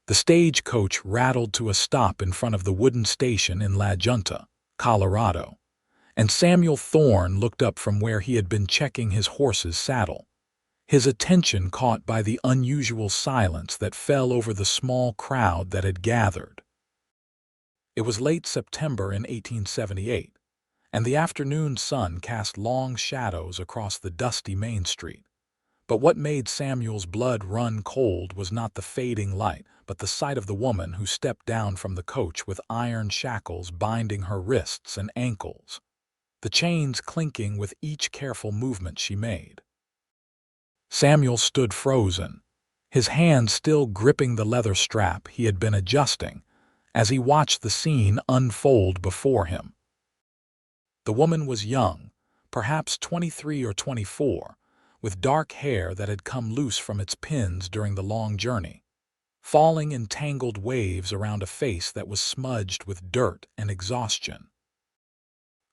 The stagecoach rattled to a stop in front of the wooden station in La Junta, Colorado, and Samuel Thorne looked up from where he had been checking his horse's saddle, his attention caught by the unusual silence that fell over the small crowd that had gathered. It was late September in 1878, and the afternoon sun cast long shadows across the dusty Main Street. But what made Samuel's blood run cold was not the fading light, but the sight of the woman who stepped down from the coach with iron shackles binding her wrists and ankles, the chains clinking with each careful movement she made. Samuel stood frozen, his hand still gripping the leather strap he had been adjusting, as he watched the scene unfold before him. The woman was young, perhaps 23 or 24, with dark hair that had come loose from its pins during the long journey, falling in tangled waves around a face that was smudged with dirt and exhaustion.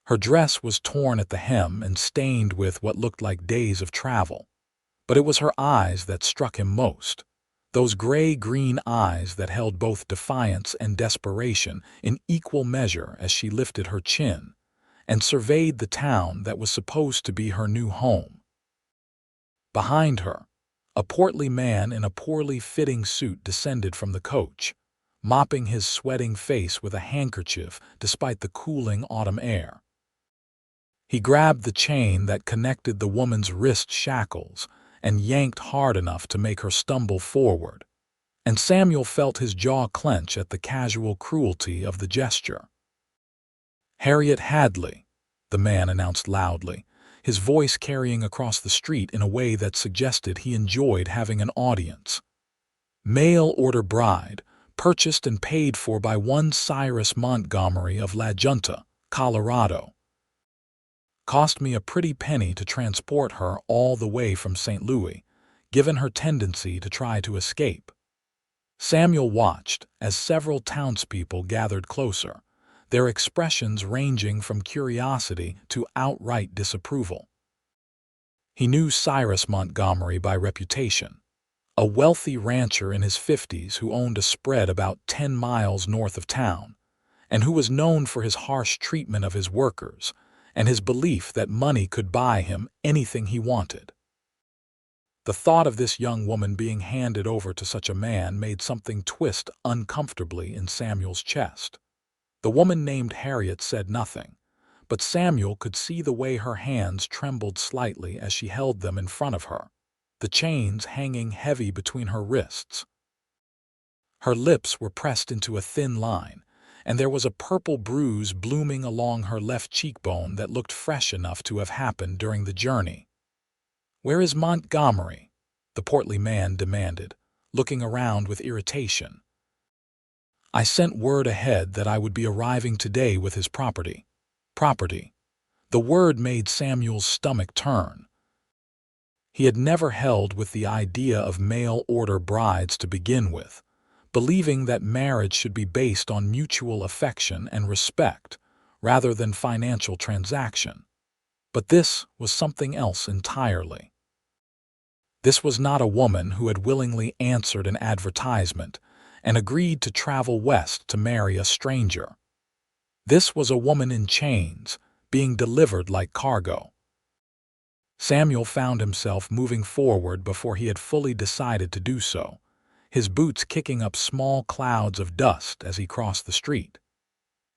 Her dress was torn at the hem and stained with what looked like days of travel, but it was her eyes that struck him most, those gray-green eyes that held both defiance and desperation in equal measure as she lifted her chin and surveyed the town that was supposed to be her new home. Behind her, a portly man in a poorly fitting suit descended from the coach, mopping his sweating face with a handkerchief despite the cooling autumn air. He grabbed the chain that connected the woman's wrist shackles and yanked hard enough to make her stumble forward, and Samuel felt his jaw clench at the casual cruelty of the gesture. "Harriet Hadley," the man announced loudly, his voice carrying across the street in a way that suggested he enjoyed having an audience. "Mail-order bride, purchased and paid for by one Cyrus Montgomery of La Junta, Colorado. Cost me a pretty penny to transport her all the way from St. Louis, given her tendency to try to escape." Samuel watched as several townspeople gathered closer, their expressions ranging from curiosity to outright disapproval. He knew Cyrus Montgomery by reputation, a wealthy rancher in his 50s who owned a spread about 10 miles north of town, and who was known for his harsh treatment of his workers and his belief that money could buy him anything he wanted. The thought of this young woman being handed over to such a man made something twist uncomfortably in Samuel's chest. The woman named Harriet said nothing, but Samuel could see the way her hands trembled slightly as she held them in front of her, the chains hanging heavy between her wrists. Her lips were pressed into a thin line, and there was a purple bruise blooming along her left cheekbone that looked fresh enough to have happened during the journey. "Where is Montgomery?" the portly man demanded, looking around with irritation. "I sent word ahead that I would be arriving today with his property." Property. The word made Samuel's stomach turn. He had never held with the idea of mail-order brides to begin with, believing that marriage should be based on mutual affection and respect rather than financial transaction. But this was something else entirely. This was not a woman who had willingly answered an advertisement and agreed to travel west to marry a stranger. This was a woman in chains, being delivered like cargo. Samuel found himself moving forward before he had fully decided to do so, his boots kicking up small clouds of dust as he crossed the street.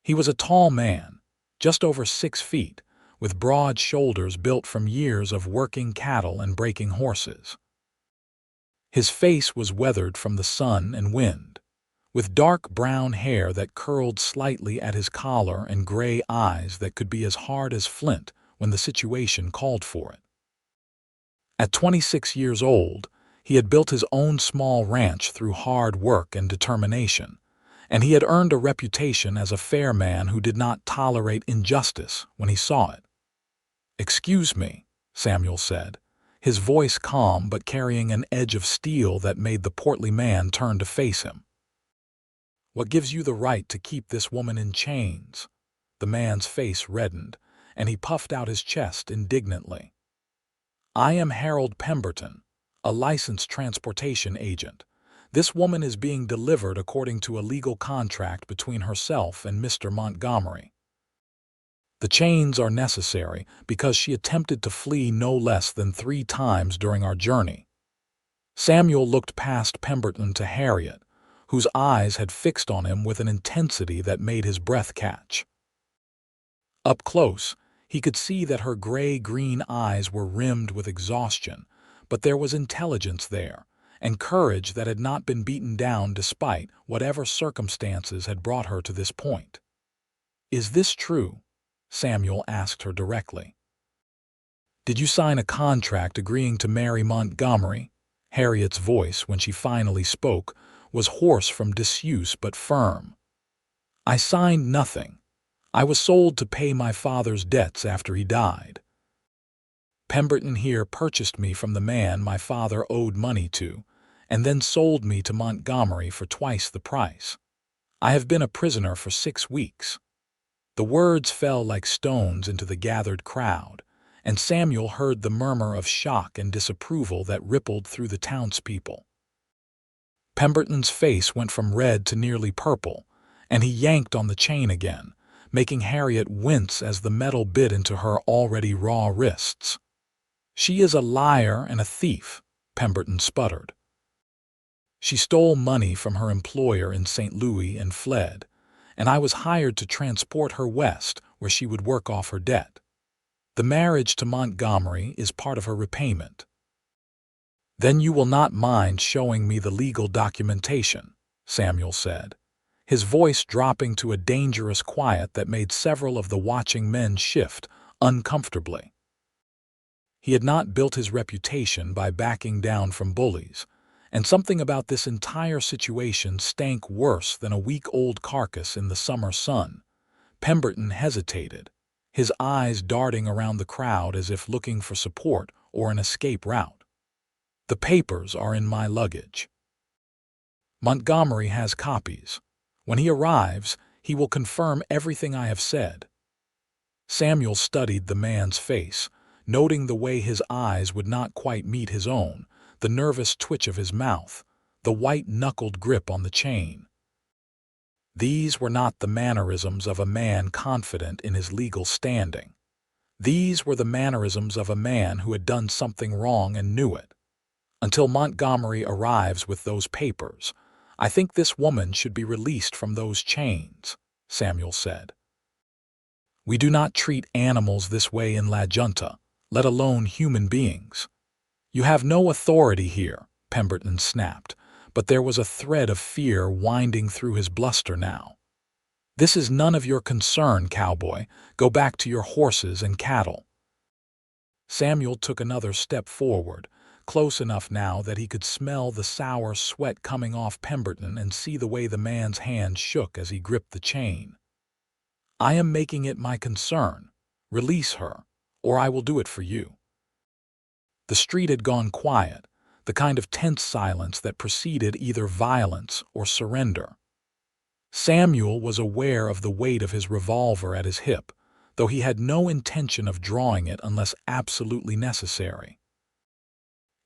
He was a tall man, just over 6 feet, with broad shoulders built from years of working cattle and breaking horses. His face was weathered from the sun and wind, with dark brown hair that curled slightly at his collar and gray eyes that could be as hard as flint when the situation called for it. At 26 years old, he had built his own small ranch through hard work and determination, and he had earned a reputation as a fair man who did not tolerate injustice when he saw it. "Excuse me," Samuel said, his voice calm but carrying an edge of steel that made the portly man turn to face him. "What gives you the right to keep this woman in chains?" The man's face reddened, and he puffed out his chest indignantly. "I am Harold Pemberton, a licensed transportation agent, This woman is being delivered according to a legal contract between herself and Mr. Montgomery. The chains are necessary because she attempted to flee no less than 3 times during our journey." Samuel looked past Pemberton to Harriet, whose eyes had fixed on him with an intensity that made his breath catch. Up close, he could see that her gray-green eyes were rimmed with exhaustion, but there was intelligence there, and courage that had not been beaten down despite whatever circumstances had brought her to this point. "Is this true?" Samuel asked her directly. "Did you sign a contract agreeing to marry Montgomery?" Harriet's voice, when she finally spoke, was hoarse from disuse but firm. "I signed nothing. I was sold to pay my father's debts after he died. Pemberton here purchased me from the man my father owed money to, and then sold me to Montgomery for twice the price. I have been a prisoner for 6 weeks." The words fell like stones into the gathered crowd, and Samuel heard the murmur of shock and disapproval that rippled through the townspeople. Pemberton's face went from red to nearly purple, and he yanked on the chain again, making Harriet wince as the metal bit into her already raw wrists. "She is a liar and a thief," Pemberton sputtered. "She stole money from her employer in St. Louis and fled, and I was hired to transport her west where she would work off her debt. The marriage to Montgomery is part of her repayment." "Then you will not mind showing me the legal documentation," Samuel said, his voice dropping to a dangerous quiet that made several of the watching men shift uncomfortably. He had not built his reputation by backing down from bullies, and something about this entire situation stank worse than a week-old carcass in the summer sun. Pemberton hesitated, his eyes darting around the crowd as if looking for support or an escape route. "The papers are in my luggage. Montgomery has copies. When he arrives, he will confirm everything I have said." Samuel studied the man's face, noting the way his eyes would not quite meet his own, the nervous twitch of his mouth, the white-knuckled grip on the chain. These were not the mannerisms of a man confident in his legal standing. These were the mannerisms of a man who had done something wrong and knew it. "Until Montgomery arrives with those papers, I think this woman should be released from those chains," Samuel said. "We do not treat animals this way in La Junta, let alone human beings." "You have no authority here," Pemberton snapped, but there was a thread of fear winding through his bluster now. "This is none of your concern, Cowboy. Go back to your horses and cattle." Samuel took another step forward, close enough now that he could smell the sour sweat coming off Pemberton and see the way the man's hand shook as he gripped the chain. "I am making it my concern. Release her, or I will do it for you." The street had gone quiet, the kind of tense silence that preceded either violence or surrender. Samuel was aware of the weight of his revolver at his hip, though he had no intention of drawing it unless absolutely necessary.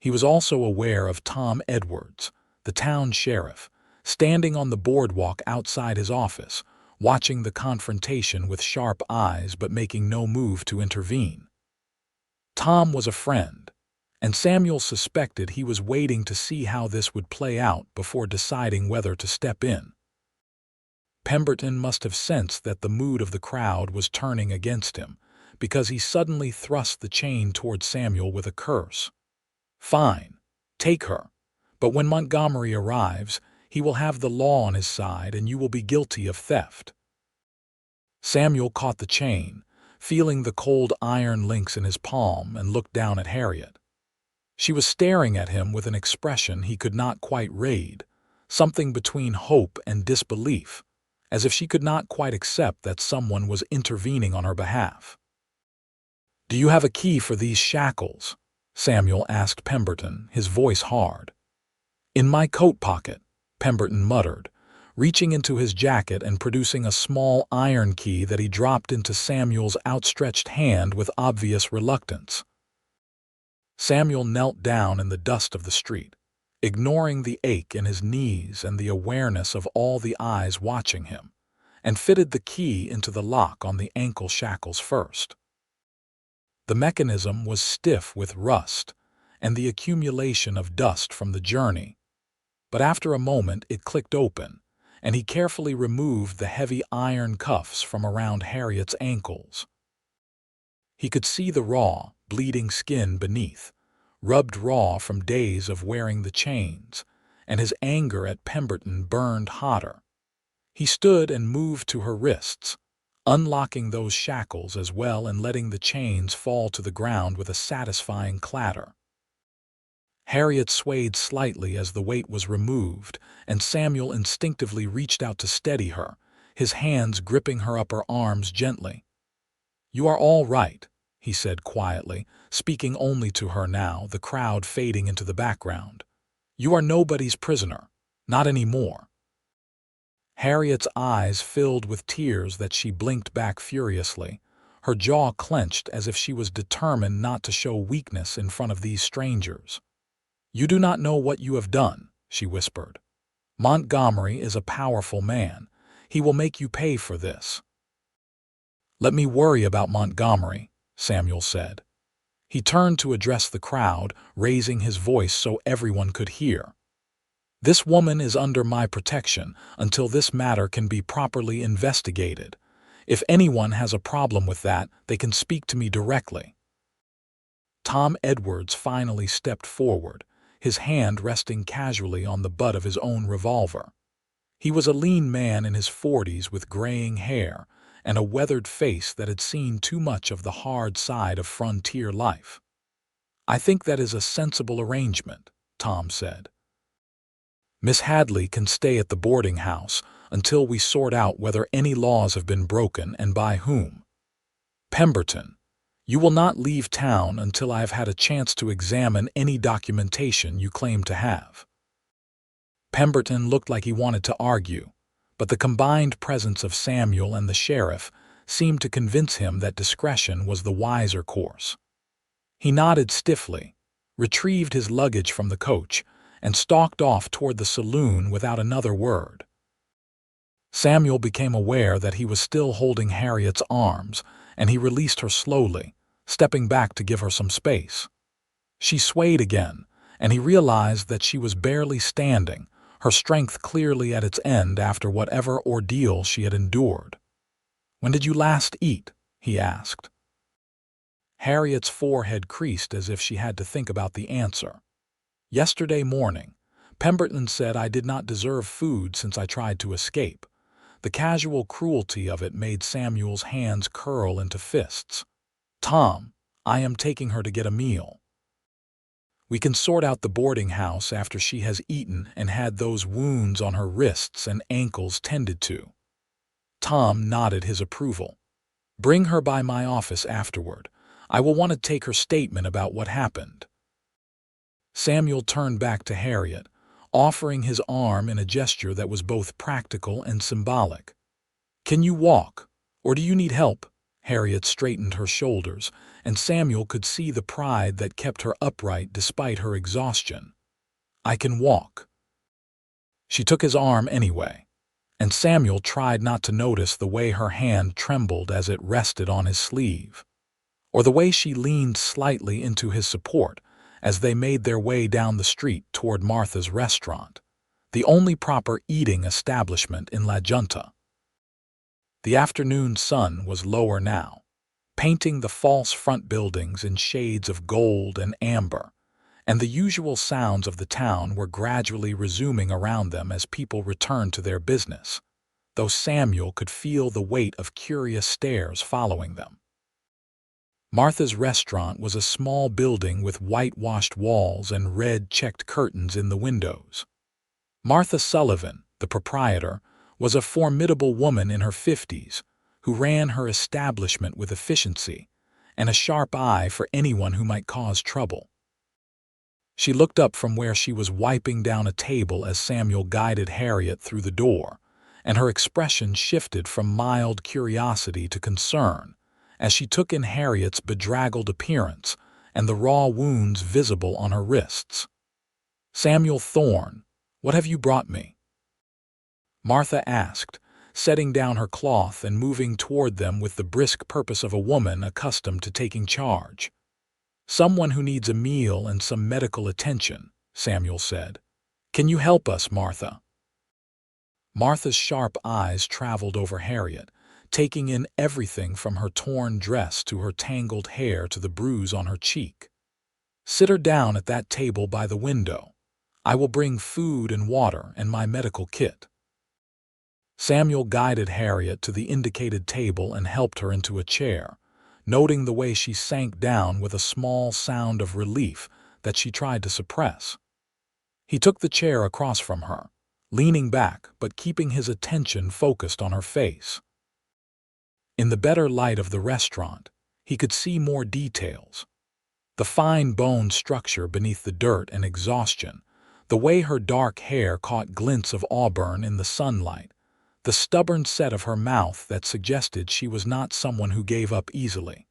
He was also aware of Tom Edwards, the town sheriff, standing on the boardwalk outside his office, watching the confrontation with sharp eyes but making no move to intervene. Tom was a friend, and Samuel suspected he was waiting to see how this would play out before deciding whether to step in. Pemberton must have sensed that the mood of the crowd was turning against him, because he suddenly thrust the chain toward Samuel with a curse. "Fine, take her, but when Montgomery arrives, he will have the law on his side and you will be guilty of theft." Samuel caught the chain, feeling the cold iron links in his palm, and looked down at Harriet. She was staring at him with an expression he could not quite read, something between hope and disbelief, as if she could not quite accept that someone was intervening on her behalf. "Do you have a key for these shackles?" Samuel asked Pemberton, his voice hard. "In my coat pocket," Pemberton muttered, reaching into his jacket and producing a small iron key that he dropped into Samuel's outstretched hand with obvious reluctance. Samuel knelt down in the dust of the street, ignoring the ache in his knees and the awareness of all the eyes watching him, and fitted the key into the lock on the ankle shackles first. The mechanism was stiff with rust and the accumulation of dust from the journey, but after a moment it clicked open, and he carefully removed the heavy iron cuffs from around Harriet's ankles. He could see the raw, bleeding skin beneath, rubbed raw from days of wearing the chains, and his anger at Pemberton burned hotter. He stood and moved to her wrists, unlocking those shackles as well and letting the chains fall to the ground with a satisfying clatter. Harriet swayed slightly as the weight was removed, and Samuel instinctively reached out to steady her, his hands gripping her upper arms gently. "You are all right," he said quietly, speaking only to her now, the crowd fading into the background. "You are nobody's prisoner. Not anymore." Harriet's eyes filled with tears that she blinked back furiously, her jaw clenched as if she was determined not to show weakness in front of these strangers. "You do not know what you have done," she whispered. "Montgomery is a powerful man. He will make you pay for this." "Let me worry about Montgomery," Samuel said. He turned to address the crowd, raising his voice so everyone could hear. "This woman is under my protection until this matter can be properly investigated. If anyone has a problem with that, they can speak to me directly." Tom Edwards finally stepped forward, his hand resting casually on the butt of his own revolver. He was a lean man in his 40s with graying hair and a weathered face that had seen too much of the hard side of frontier life. "I think that is a sensible arrangement," Tom said. "Miss Hadley can stay at the boarding house until we sort out whether any laws have been broken and by whom. Pemberton, you will not leave town until I have had a chance to examine any documentation you claim to have." Pemberton looked like he wanted to argue, but the combined presence of Samuel and the sheriff seemed to convince him that discretion was the wiser course. He nodded stiffly, retrieved his luggage from the coach, and stalked off toward the saloon without another word. Samuel became aware that he was still holding Harriet's arms, and he released her slowly, stepping back to give her some space. She swayed again, and he realized that she was barely standing, her strength clearly at its end after whatever ordeal she had endured. "When did you last eat?" he asked. Harriet's forehead creased as if she had to think about the answer. "Yesterday morning. Pemberton said I did not deserve food since I tried to escape." The casual cruelty of it made Samuel's hands curl into fists. "Tom, I am taking her to get a meal. We can sort out the boarding house after she has eaten and had those wounds on her wrists and ankles tended to." Tom nodded his approval. "Bring her by my office afterward. I will want to take her statement about what happened." Samuel turned back to Harriet, offering his arm in a gesture that was both practical and symbolic. "Can you walk, or do you need help?" Harriet straightened her shoulders, and Samuel could see the pride that kept her upright despite her exhaustion. "I can walk." She took his arm anyway, and Samuel tried not to notice the way her hand trembled as it rested on his sleeve, or the way she leaned slightly into his support as they made their way down the street toward Martha's restaurant, the only proper eating establishment in La Junta. The afternoon sun was lower now, painting the false front buildings in shades of gold and amber, and the usual sounds of the town were gradually resuming around them as people returned to their business, though Samuel could feel the weight of curious stares following them. Martha's restaurant was a small building with whitewashed walls and red checked curtains in the windows. Martha Sullivan, the proprietor, was a formidable woman in her 50s who ran her establishment with efficiency and a sharp eye for anyone who might cause trouble. She looked up from where she was wiping down a table as Samuel guided Harriet through the door, and her expression shifted from mild curiosity to concern as she took in Harriet's bedraggled appearance and the raw wounds visible on her wrists. "Samuel Thorne, what have you brought me?" Martha asked, setting down her cloth and moving toward them with the brisk purpose of a woman accustomed to taking charge. "Someone who needs a meal and some medical attention," Samuel said. "Can you help us, Martha?" Martha's sharp eyes traveled over Harriet, taking in everything from her torn dress to her tangled hair to the bruise on her cheek. "Sit her down at that table by the window. I will bring food and water and my medical kit." Samuel guided Harriet to the indicated table and helped her into a chair, noting the way she sank down with a small sound of relief that she tried to suppress. He took the chair across from her, leaning back but keeping his attention focused on her face. In the better light of the restaurant, he could see more details. The fine bone structure beneath the dirt and exhaustion, the way her dark hair caught glints of auburn in the sunlight, the stubborn set of her mouth that suggested she was not someone who gave up easily.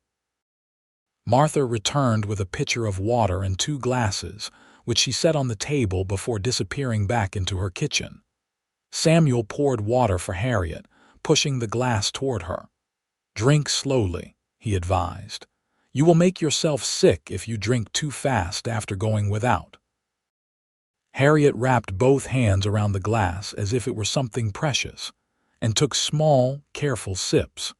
Martha returned with a pitcher of water and 2 glasses, which she set on the table before disappearing back into her kitchen. Samuel poured water for Harriet, pushing the glass toward her. "Drink slowly," he advised. "You will make yourself sick if you drink too fast after going without." Harriet wrapped both hands around the glass as if it were something precious, and took small, careful sips.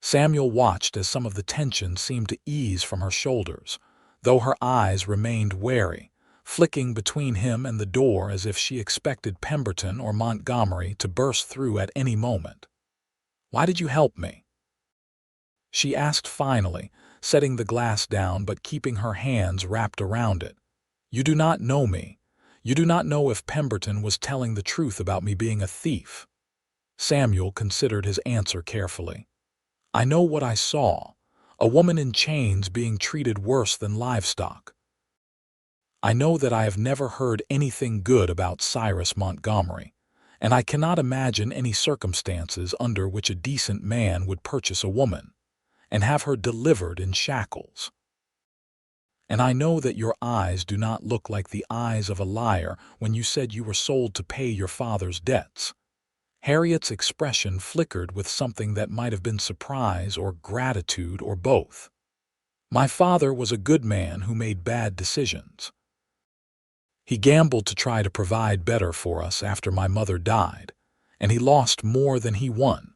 Samuel watched as some of the tension seemed to ease from her shoulders, though her eyes remained wary, flicking between him and the door as if she expected Pemberton or Montgomery to burst through at any moment. "Why did you help me?" she asked finally, setting the glass down but keeping her hands wrapped around it. "You do not know me. You do not know if Pemberton was telling the truth about me being a thief." Samuel considered his answer carefully. "I know what I saw, a woman in chains being treated worse than livestock. I know that I have never heard anything good about Cyrus Montgomery, and I cannot imagine any circumstances under which a decent man would purchase a woman and have her delivered in shackles. And I know that your eyes do not look like the eyes of a liar when you said you were sold to pay your father's debts." Harriet's expression flickered with something that might have been surprise or gratitude or both. "My father was a good man who made bad decisions. He gambled to try to provide better for us after my mother died, and he lost more than he won.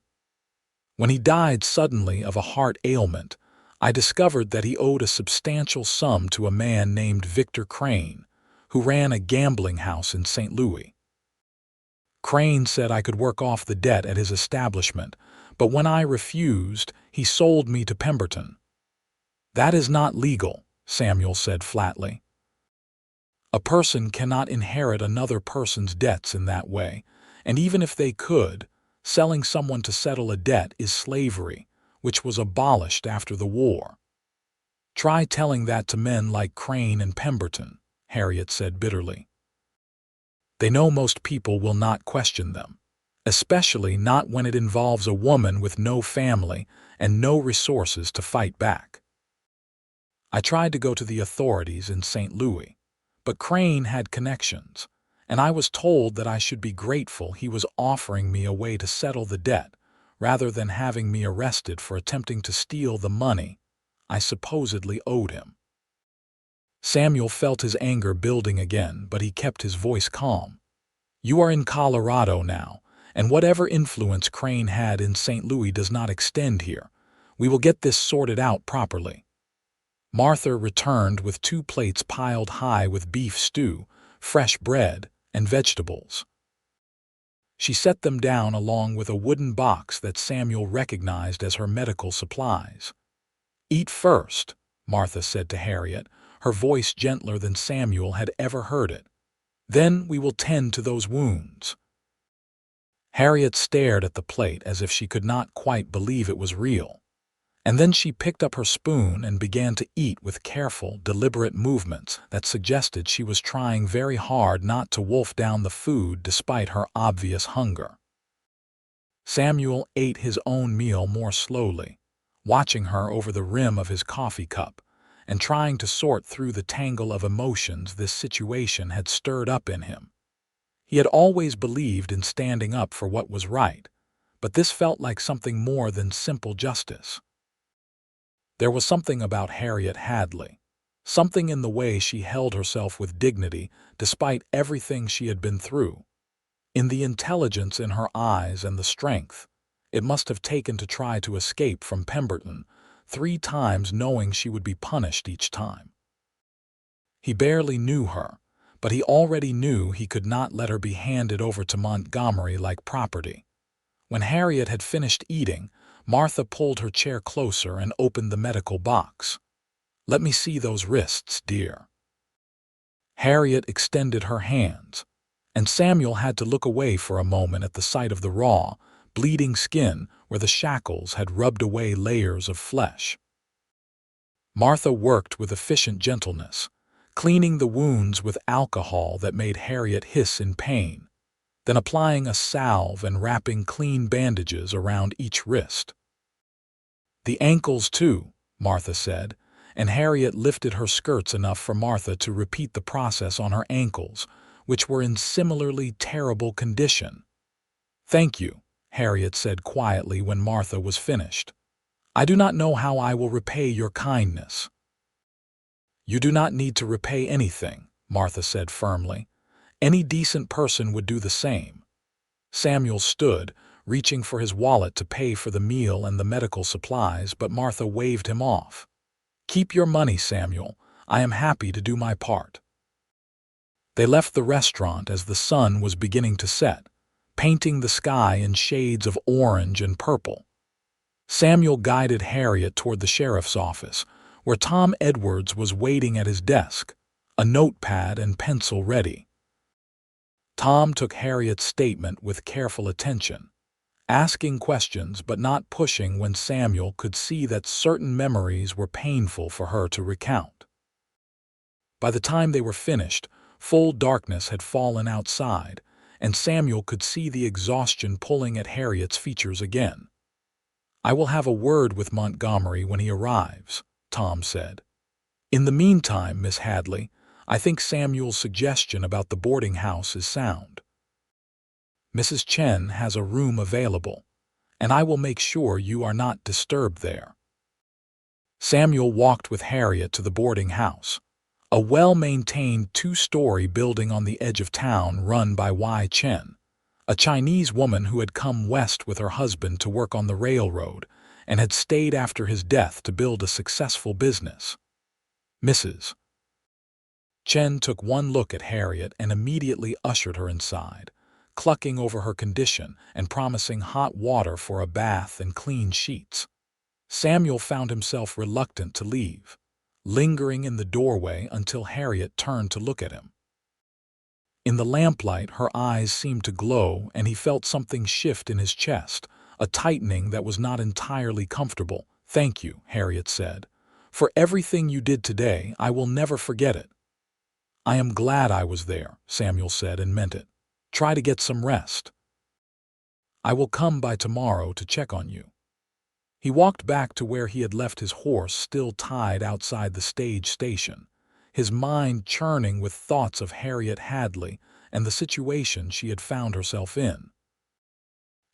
When he died suddenly of a heart ailment, I discovered that he owed a substantial sum to a man named Victor Crane, who ran a gambling house in St. Louis. Crane said I could work off the debt at his establishment, but when I refused, he sold me to Pemberton." "That is not legal," Samuel said flatly. "A person cannot inherit another person's debts in that way, and even if they could, selling someone to settle a debt is slavery, which was abolished after the war. Try telling that to men like Crane and Pemberton," Harriet said bitterly. "They know most people will not question them, especially not when it involves a woman with no family and no resources to fight back. I tried to go to the authorities in St. Louis, but Crane had connections, and I was told that I should be grateful he was offering me a way to settle the debt rather than having me arrested for attempting to steal the money I supposedly owed him." Samuel felt his anger building again, but he kept his voice calm. "You are in Colorado now, and whatever influence Crane had in St. Louis does not extend here. We will get this sorted out properly." Martha returned with 2 plates piled high with beef stew, fresh bread, and vegetables. She set them down along with a wooden box that Samuel recognized as her medical supplies. "Eat first," Martha said to Harriet, her voice gentler than Samuel had ever heard it. "Then we will tend to those wounds." Harriet stared at the plate as if she could not quite believe it was real, and then she picked up her spoon and began to eat with careful, deliberate movements that suggested she was trying very hard not to wolf down the food despite her obvious hunger. Samuel ate his own meal more slowly, watching her over the rim of his coffee cup, and trying to sort through the tangle of emotions this situation had stirred up in him. He had always believed in standing up for what was right, but this felt like something more than simple justice. There was something about Harriet Hadley, something in the way she held herself with dignity despite everything she had been through, in the intelligence in her eyes and the strength it must have taken to try to escape from Pemberton 3 times knowing she would be punished each time. He barely knew her, but he already knew he could not let her be handed over to Montgomery like property. When Harriet had finished eating, Martha pulled her chair closer and opened the medical box. "Let me see those wrists, dear." Harriet extended her hands, and Samuel had to look away for a moment at the sight of the raw, bleeding skin where the shackles had rubbed away layers of flesh. Martha worked with efficient gentleness, cleaning the wounds with alcohol that made Harriet hiss in pain, then applying a salve and wrapping clean bandages around each wrist. "The ankles, too," Martha said, and Harriet lifted her skirts enough for Martha to repeat the process on her ankles, which were in similarly terrible condition. "Thank you," Harriet said quietly when Martha was finished. "I do not know how I will repay your kindness." "You do not need to repay anything," Martha said firmly. "Any decent person would do the same." Samuel stood, reaching for his wallet to pay for the meal and the medical supplies, but Martha waved him off. "Keep your money, Samuel. I am happy to do my part." They left the restaurant as the sun was beginning to set, painting the sky in shades of orange and purple. Samuel guided Harriet toward the sheriff's office, where Tom Edwards was waiting at his desk, a notepad and pencil ready. Tom took Harriet's statement with careful attention, asking questions but not pushing when Samuel could see that certain memories were painful for her to recount. By the time they were finished, full darkness had fallen outside, and Samuel could see the exhaustion pulling at Harriet's features again. "I will have a word with Montgomery when he arrives," Tom said. "In the meantime, Miss Hadley, I think Samuel's suggestion about the boarding house is sound. Mrs. Chen has a room available, and I will make sure you are not disturbed there." Samuel walked with Harriet to the boarding house, a well-maintained 2-story building on the edge of town run by Y. Chen, a Chinese woman who had come west with her husband to work on the railroad and had stayed after his death to build a successful business. Mrs. Chen took one look at Harriet and immediately ushered her inside, clucking over her condition and promising hot water for a bath and clean sheets. Samuel found himself reluctant to leave, lingering in the doorway until Harriet turned to look at him. In the lamplight, her eyes seemed to glow, and he felt something shift in his chest, a tightening that was not entirely comfortable. "Thank you," Harriet said. "For everything you did today, I will never forget it." "I am glad I was there," Samuel said, and meant it. "Try to get some rest. I will come by tomorrow to check on you." He walked back to where he had left his horse still tied outside the stage station, his mind churning with thoughts of Harriet Hadley and the situation she had found herself in.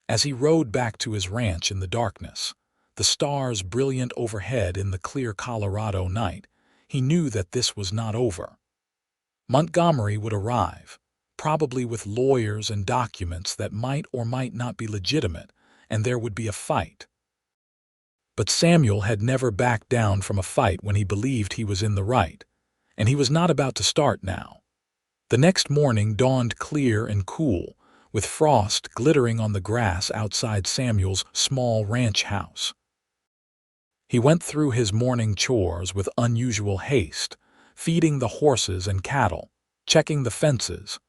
As he rode back to his ranch in the darkness, the stars brilliant overhead in the clear Colorado night, he knew that this was not over. Montgomery would arrive, probably with lawyers and documents that might or might not be legitimate, and there would be a fight. But Samuel had never backed down from a fight when he believed he was in the right, and he was not about to start now. The next morning dawned clear and cool, with frost glittering on the grass outside Samuel's small ranch house. He went through his morning chores with unusual haste, feeding the horses and cattle, checking the fences,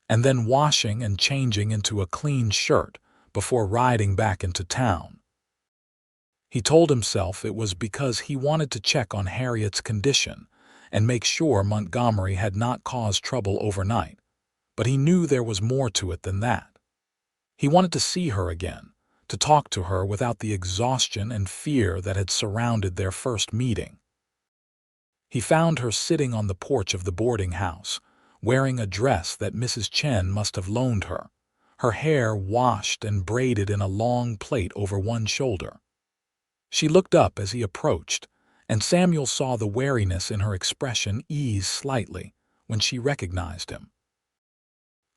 and then washing and changing into a clean shirt before riding back into town. He told himself it was because he wanted to check on Harriet's condition and make sure Montgomery had not caused trouble overnight, but he knew there was more to it than that. He wanted to see her again, to talk to her without the exhaustion and fear that had surrounded their first meeting. He found her sitting on the porch of the boarding house, wearing a dress that Mrs. Chen must have loaned her, her hair washed and braided in a long plait over one shoulder. She looked up as he approached, and Samuel saw the wariness in her expression ease slightly when she recognized him.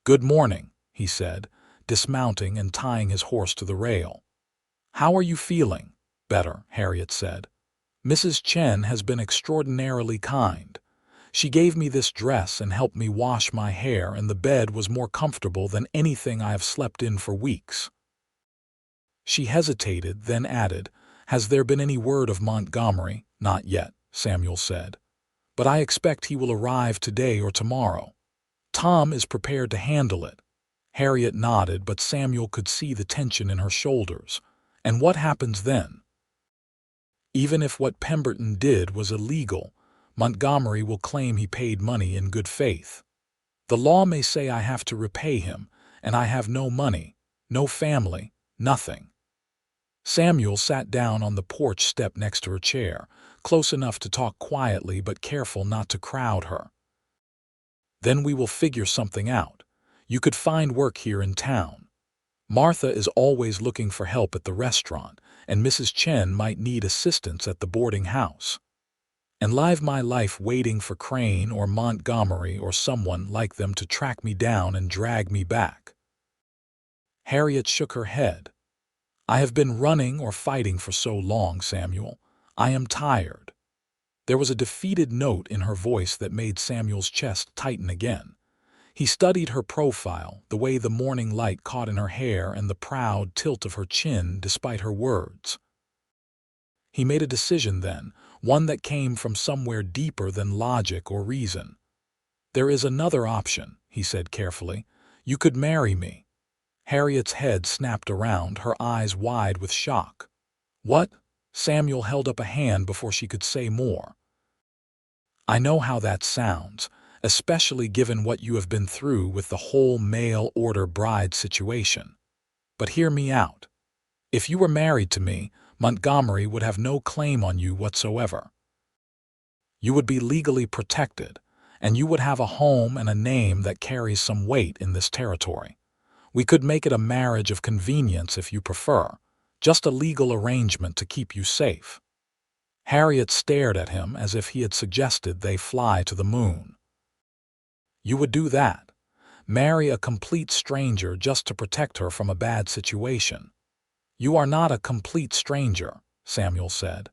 "Good morning," he said, dismounting and tying his horse to the rail. "How are you feeling?" "Better," Harriet said. "Mrs. Chen has been extraordinarily kind. She gave me this dress and helped me wash my hair, and the bed was more comfortable than anything I have slept in for weeks." She hesitated, then added, "Has there been any word of Montgomery?" "Not yet," Samuel said. "But I expect he will arrive today or tomorrow. Tom is prepared to handle it." Harriet nodded, but Samuel could see the tension in her shoulders. "And what happens then?" "Even if what Pemberton did was illegal, Montgomery will claim he paid money in good faith. The law may say I have to repay him, and I have no money, no family, nothing." Samuel sat down on the porch step next to her chair, close enough to talk quietly but careful not to crowd her. "Then we will figure something out. You could find work here in town. Martha is always looking for help at the restaurant, and Mrs. Chen might need assistance at the boarding house. And live my life waiting for Crane or Montgomery or someone like them to track me down and drag me back." Harriet shook her head. "I have been running or fighting for so long, Samuel. I am tired." There was a defeated note in her voice that made Samuel's chest tighten again. He studied her profile, the way the morning light caught in her hair and the proud tilt of her chin despite her words. He made a decision then, one that came from somewhere deeper than logic or reason. "There is another option," he said carefully. "You could marry me." Harriet's head snapped around, her eyes wide with shock. "What?" Samuel held up a hand before she could say more. "I know how that sounds, especially given what you have been through with the whole mail-order bride situation. But hear me out. If you were married to me, Montgomery would have no claim on you whatsoever. You would be legally protected, and you would have a home and a name that carries some weight in this territory. We could make it a marriage of convenience if you prefer, just a legal arrangement to keep you safe." Harriet stared at him as if he had suggested they fly to the moon. "You would do that? Marry a complete stranger just to protect her from a bad situation?" "You are not a complete stranger," Samuel said.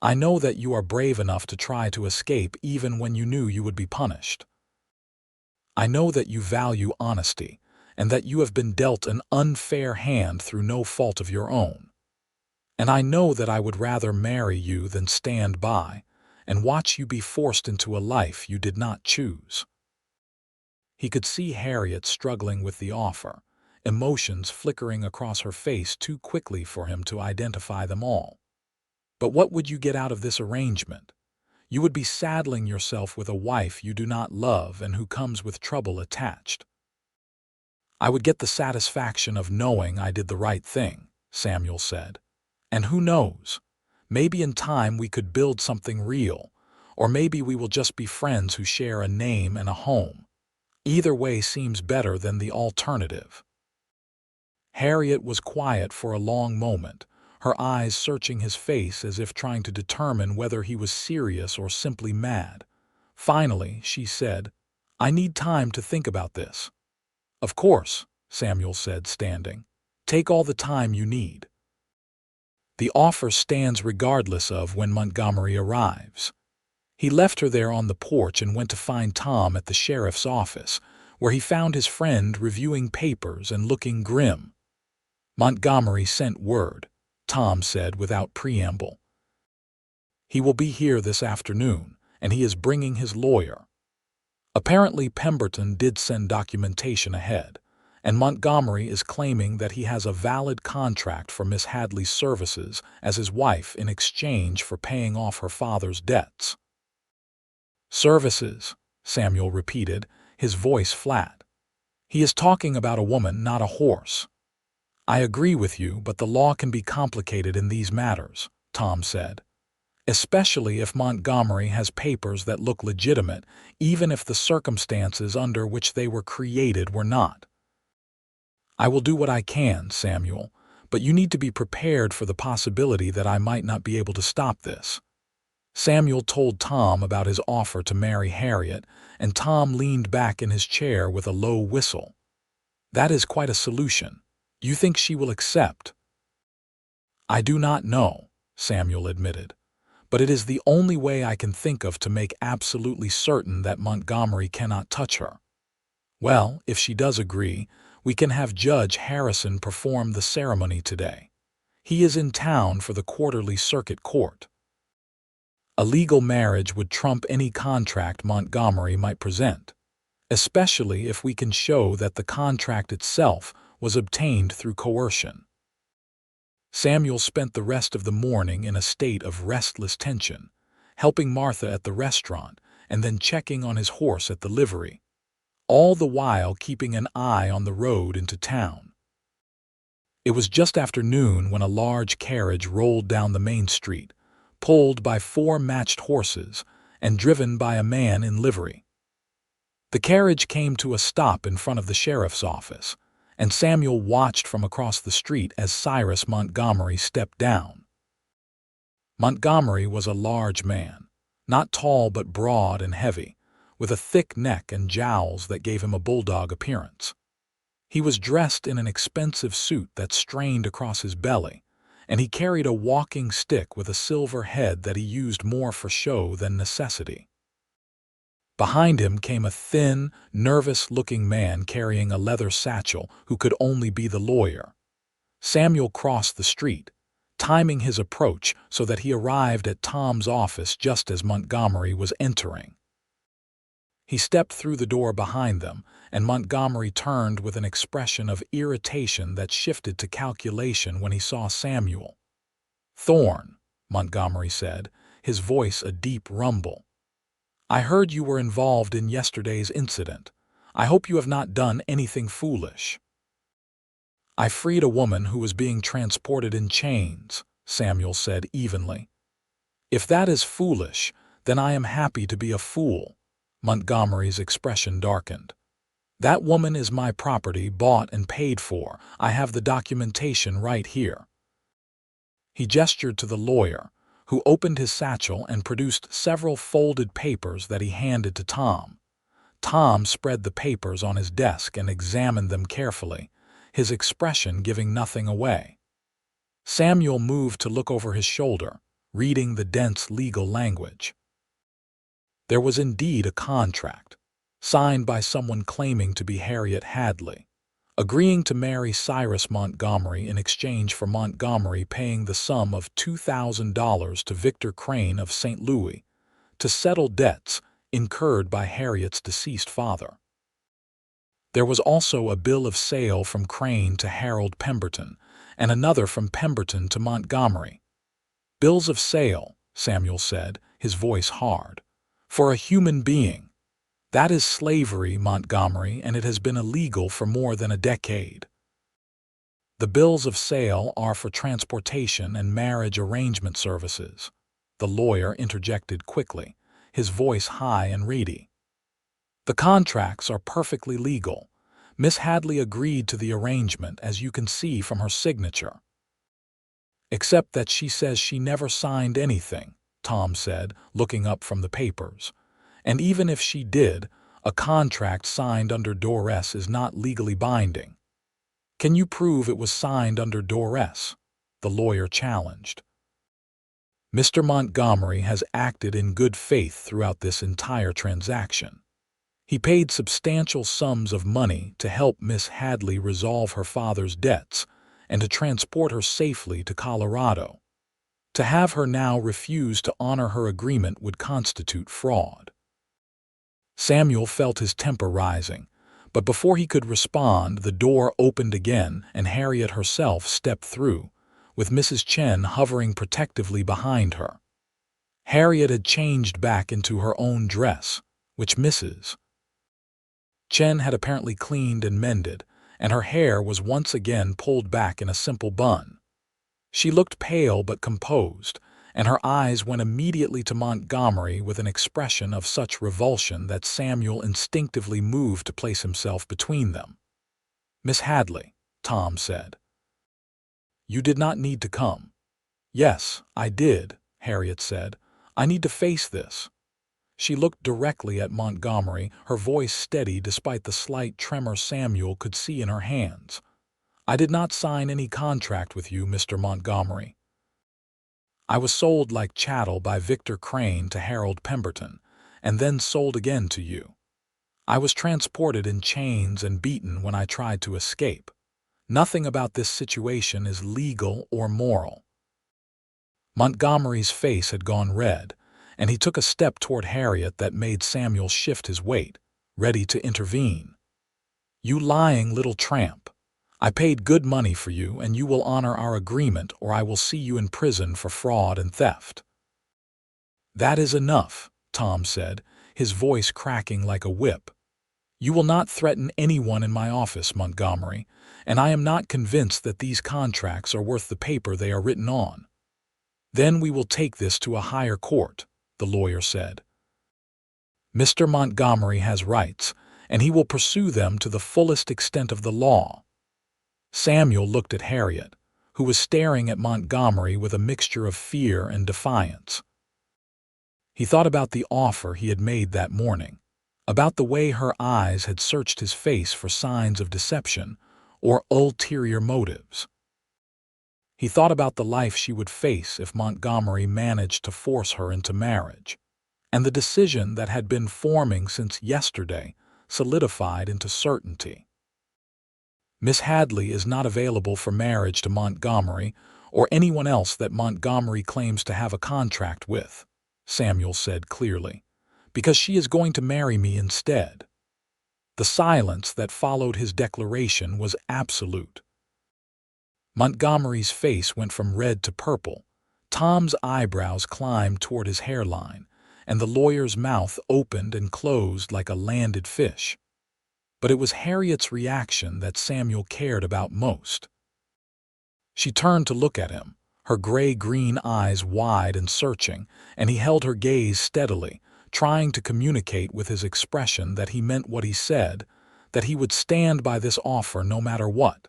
"I know that you are brave enough to try to escape even when you knew you would be punished. I know that you value honesty, and that you have been dealt an unfair hand through no fault of your own. And I know that I would rather marry you than stand by and watch you be forced into a life you did not choose." He could see Harriet struggling with the offer, emotions flickering across her face too quickly for him to identify them all. "But what would you get out of this arrangement? You would be saddling yourself with a wife you do not love and who comes with trouble attached." "I would get the satisfaction of knowing I did the right thing," Samuel said. "And who knows? Maybe in time we could build something real, or maybe we will just be friends who share a name and a home. Either way seems better than the alternative." Harriet was quiet for a long moment, her eyes searching his face as if trying to determine whether he was serious or simply mad. Finally, she said, "I need time to think about this." "Of course," Samuel said, standing. "Take all the time you need. The offer stands regardless of when Montgomery arrives." He left her there on the porch and went to find Tom at the sheriff's office, where he found his friend reviewing papers and looking grim. "Montgomery sent word," Tom said without preamble. "He will be here this afternoon, and he is bringing his lawyer. Apparently Pemberton did send documentation ahead, and Montgomery is claiming that he has a valid contract for Miss Hadley's services as his wife in exchange for paying off her father's debts." "Services," Samuel repeated, his voice flat. "He is talking about a woman, not a horse." "I agree with you, but the law can be complicated in these matters," Tom said. especially if Montgomery has papers that look legitimate, even if the circumstances under which they were created were not. I will do what I can, Samuel, but you need to be prepared for the possibility that I might not be able to stop this. Samuel told Tom about his offer to marry Harriet, and Tom leaned back in his chair with a low whistle. That is quite a solution. You think she will accept? I do not know, Samuel admitted, but it is the only way I can think of to make absolutely certain that Montgomery cannot touch her. Well, if she does agree, we can have Judge Harrison perform the ceremony today. He is in town for the quarterly circuit court. A legal marriage would trump any contract Montgomery might present, especially if we can show that the contract itself was obtained through coercion. Samuel spent the rest of the morning in a state of restless tension, helping Martha at the restaurant and then checking on his horse at the livery, all the while keeping an eye on the road into town. It was just after noon when a large carriage rolled down the main street, pulled by 4 matched horses and driven by a man in livery. The carriage came to a stop in front of the sheriff's office, and Samuel watched from across the street as Cyrus Montgomery stepped down. Montgomery was a large man, not tall but broad and heavy, with a thick neck and jowls that gave him a bulldog appearance. He was dressed in an expensive suit that strained across his belly, and he carried a walking stick with a silver head that he used more for show than necessity. Behind him came a thin, nervous-looking man carrying a leather satchel who could only be the lawyer. Samuel crossed the street, timing his approach so that he arrived at Tom's office just as Montgomery was entering. He stepped through the door behind them, and Montgomery turned with an expression of irritation that shifted to calculation when he saw Samuel. "Thorne," Montgomery said, his voice a deep rumble. "I heard you were involved in yesterday's incident. I hope you have not done anything foolish." "I freed a woman who was being transported in chains," Samuel said evenly. "If that is foolish, then I am happy to be a fool." Montgomery's expression darkened. "That woman is my property, bought and paid for. I have the documentation right here." He gestured to the lawyer, who opened his satchel and produced several folded papers that he handed to Tom. Tom spread the papers on his desk and examined them carefully, his expression giving nothing away. Samuel moved to look over his shoulder, reading the dense legal language. There was indeed a contract, signed by someone claiming to be Harriet Hadley, agreeing to marry Cyrus Montgomery in exchange for Montgomery paying the sum of $2,000 to Victor Crane of St. Louis to settle debts incurred by Harriet's deceased father. There was also a bill of sale from Crane to Harold Pemberton and another from Pemberton to Montgomery. "Bills of sale," Samuel said, his voice hard, "for a human being. That is slavery, Montgomery, and it has been illegal for more than a decade." "The bills of sale are for transportation and marriage arrangement services," the lawyer interjected quickly, his voice high and reedy. "The contracts are perfectly legal. Miss Hadley agreed to the arrangement, as you can see from her signature." "Except that she says she never signed anything," Tom said, looking up from the papers. "And even if she did, a contract signed under duress is not legally binding." "Can you prove it was signed under duress?" the lawyer challenged. "Mr. Montgomery has acted in good faith throughout this entire transaction. He paid substantial sums of money to help Miss Hadley resolve her father's debts and to transport her safely to Colorado. To have her now refuse to honor her agreement would constitute fraud." Samuel felt his temper rising, but before he could respond, the door opened again and Harriet herself stepped through, with Mrs. Chen hovering protectively behind her. Harriet had changed back into her own dress, which Mrs. Chen had apparently cleaned and mended, and her hair was once again pulled back in a simple bun. She looked pale but composed, and her eyes went immediately to Montgomery with an expression of such revulsion that Samuel instinctively moved to place himself between them. "Miss Hadley," Tom said, "you did not need to come." "Yes, I did," Harriet said. "I need to face this." She looked directly at Montgomery, her voice steady despite the slight tremor Samuel could see in her hands. "I did not sign any contract with you, Mr. Montgomery. I was sold like chattel by Victor Crane to Harold Pemberton, and then sold again to you. I was transported in chains and beaten when I tried to escape. Nothing about this situation is legal or moral." Montgomery's face had gone red, and he took a step toward Harriet that made Samuel shift his weight, ready to intervene. "You lying little tramp. I paid good money for you, and you will honor our agreement, or I will see you in prison for fraud and theft." "That is enough," Tom said, his voice cracking like a whip. "You will not threaten anyone in my office, Montgomery, and I am not convinced that these contracts are worth the paper they are written on." "Then we will take this to a higher court," the lawyer said. "Mr. Montgomery has rights, and he will pursue them to the fullest extent of the law." Samuel looked at Harriet, who was staring at Montgomery with a mixture of fear and defiance. He thought about the offer he had made that morning, about the way her eyes had searched his face for signs of deception or ulterior motives. He thought about the life she would face if Montgomery managed to force her into marriage, and the decision that had been forming since yesterday solidified into certainty. "Miss Hadley is not available for marriage to Montgomery or anyone else that Montgomery claims to have a contract with," Samuel said clearly, "because she is going to marry me instead." The silence that followed his declaration was absolute. Montgomery's face went from red to purple, Tom's eyebrows climbed toward his hairline, and the lawyer's mouth opened and closed like a landed fish. But it was Harriet's reaction that Samuel cared about most. She turned to look at him, her gray-green eyes wide and searching, and he held her gaze steadily, trying to communicate with his expression that he meant what he said, that he would stand by this offer no matter what.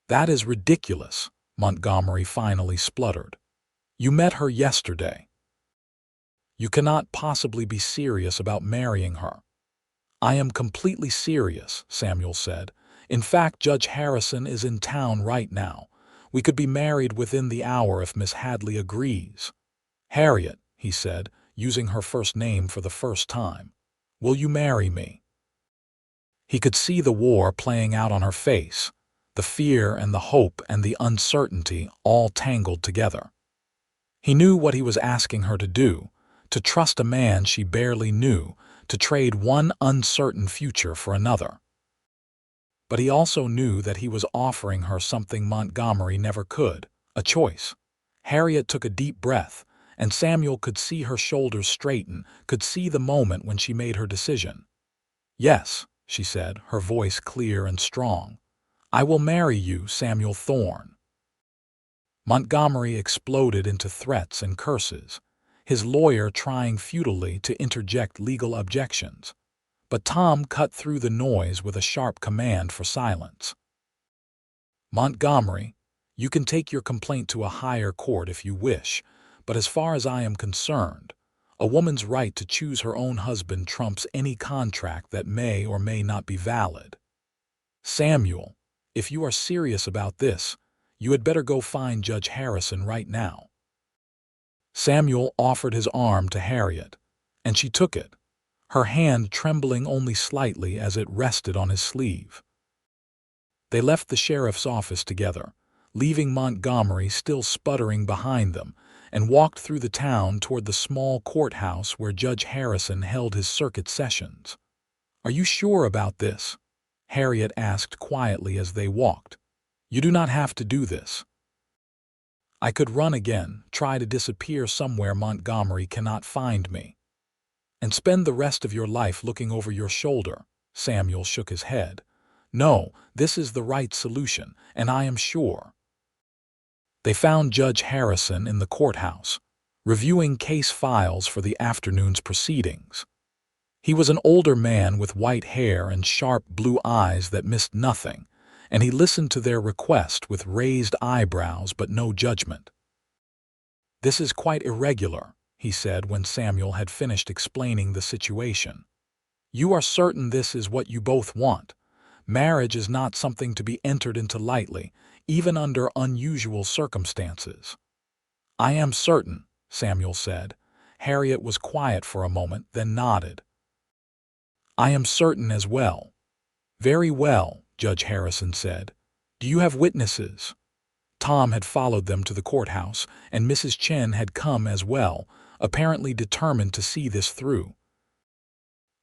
"That is ridiculous," Montgomery finally spluttered. "You met her yesterday. You cannot possibly be serious about marrying her." "I am completely serious," Samuel said. "In fact, Judge Harrison is in town right now. We could be married within the hour if Miss Hadley agrees." "Harriet," he said, using her first name for the first time, "will you marry me?" He could see the war playing out on her face, the fear and the hope and the uncertainty all tangled together. He knew what he was asking her to do, to trust a man she barely knew, to trade one uncertain future for another. But he also knew that he was offering her something Montgomery never could, a choice. Harriet took a deep breath, and Samuel could see her shoulders straighten, could see the moment when she made her decision. "Yes," she said, her voice clear and strong. "I will marry you, Samuel Thorne." Montgomery exploded into threats and curses, his lawyer trying futilely to interject legal objections. But Tom cut through the noise with a sharp command for silence. "Montgomery, you can take your complaint to a higher court if you wish, but as far as I am concerned, a woman's right to choose her own husband trumps any contract that may or may not be valid. Samuel, if you are serious about this, you had better go find Judge Harrison right now." Samuel offered his arm to Harriet, and she took it, her hand trembling only slightly as it rested on his sleeve. They left the sheriff's office together, leaving Montgomery still sputtering behind them, and walked through the town toward the small courthouse where Judge Harrison held his circuit sessions. "Are you sure about this?" Harriet asked quietly as they walked. "You do not have to do this." "I could run again, try to disappear somewhere Montgomery cannot find me." "And spend the rest of your life looking over your shoulder." Samuel shook his head. "No, this is the right solution, and I am sure." They found Judge Harrison in the courthouse, reviewing case files for the afternoon's proceedings. He was an older man with white hair and sharp blue eyes that missed nothing, and he listened to their request with raised eyebrows but no judgment. "This is quite irregular," he said when Samuel had finished explaining the situation. "You are certain this is what you both want? Marriage is not something to be entered into lightly, even under unusual circumstances." "I am certain," Samuel said. Harriet was quiet for a moment, then nodded. "I am certain as well." "Very well," Judge Harrison said. "Do you have witnesses?" Tom had followed them to the courthouse, and Mrs. Chen had come as well, apparently determined to see this through.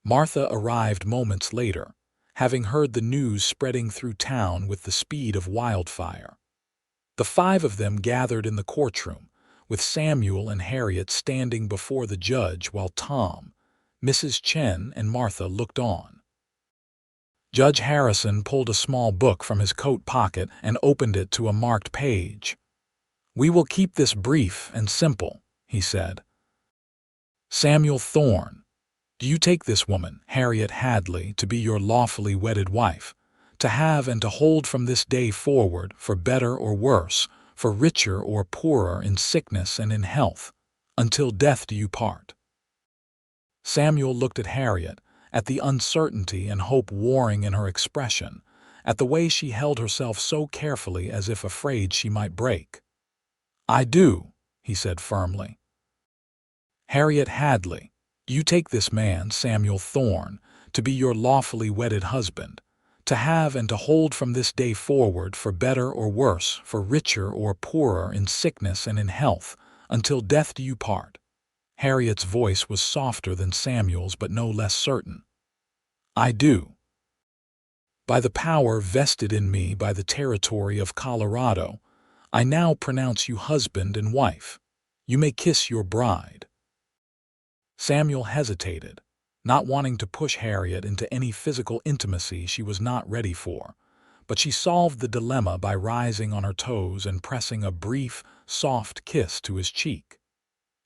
Martha arrived moments later, having heard the news spreading through town with the speed of wildfire. The five of them gathered in the courtroom, with Samuel and Harriet standing before the judge while Tom, Mrs. Chen, and Martha looked on. Judge Harrison pulled a small book from his coat pocket and opened it to a marked page. "We will keep this brief and simple," he said. "Samuel Thorne, do you take this woman, Harriet Hadley, to be your lawfully wedded wife, to have and to hold from this day forward, for better or worse, for richer or poorer, in sickness and in health, until death do you part?" Samuel looked at Harriet, at the uncertainty and hope warring in her expression, at the way she held herself so carefully as if afraid she might break. "I do," he said firmly. "Harriet Hadley, do you take this man, Samuel Thorne, to be your lawfully wedded husband, to have and to hold from this day forward, for better or worse, for richer or poorer, in sickness and in health, until death do you part?" Harriet's voice was softer than Samuel's but no less certain. "I do. By the power vested in me by the territory of Colorado, I now pronounce you husband and wife. You may kiss your bride." Samuel hesitated, not wanting to push Harriet into any physical intimacy she was not ready for, but she solved the dilemma by rising on her toes and pressing a brief, soft kiss to his cheek.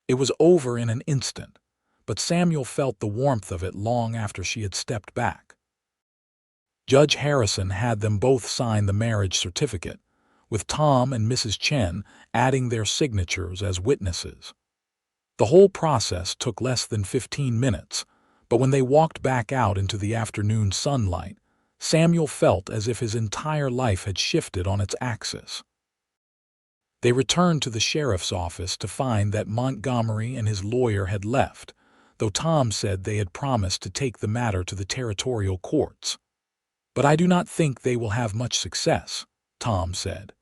It was over in an instant, but Samuel felt the warmth of it long after she had stepped back. Judge Harrison had them both sign the marriage certificate, with Tom and Mrs. Chen adding their signatures as witnesses. The whole process took less than 15 minutes, but when they walked back out into the afternoon sunlight, Samuel felt as if his entire life had shifted on its axis. They returned to the sheriff's office to find that Montgomery and his lawyer had left, though Tom said they had promised to take the matter to the territorial courts. "But I do not think they will have much success," Tom said.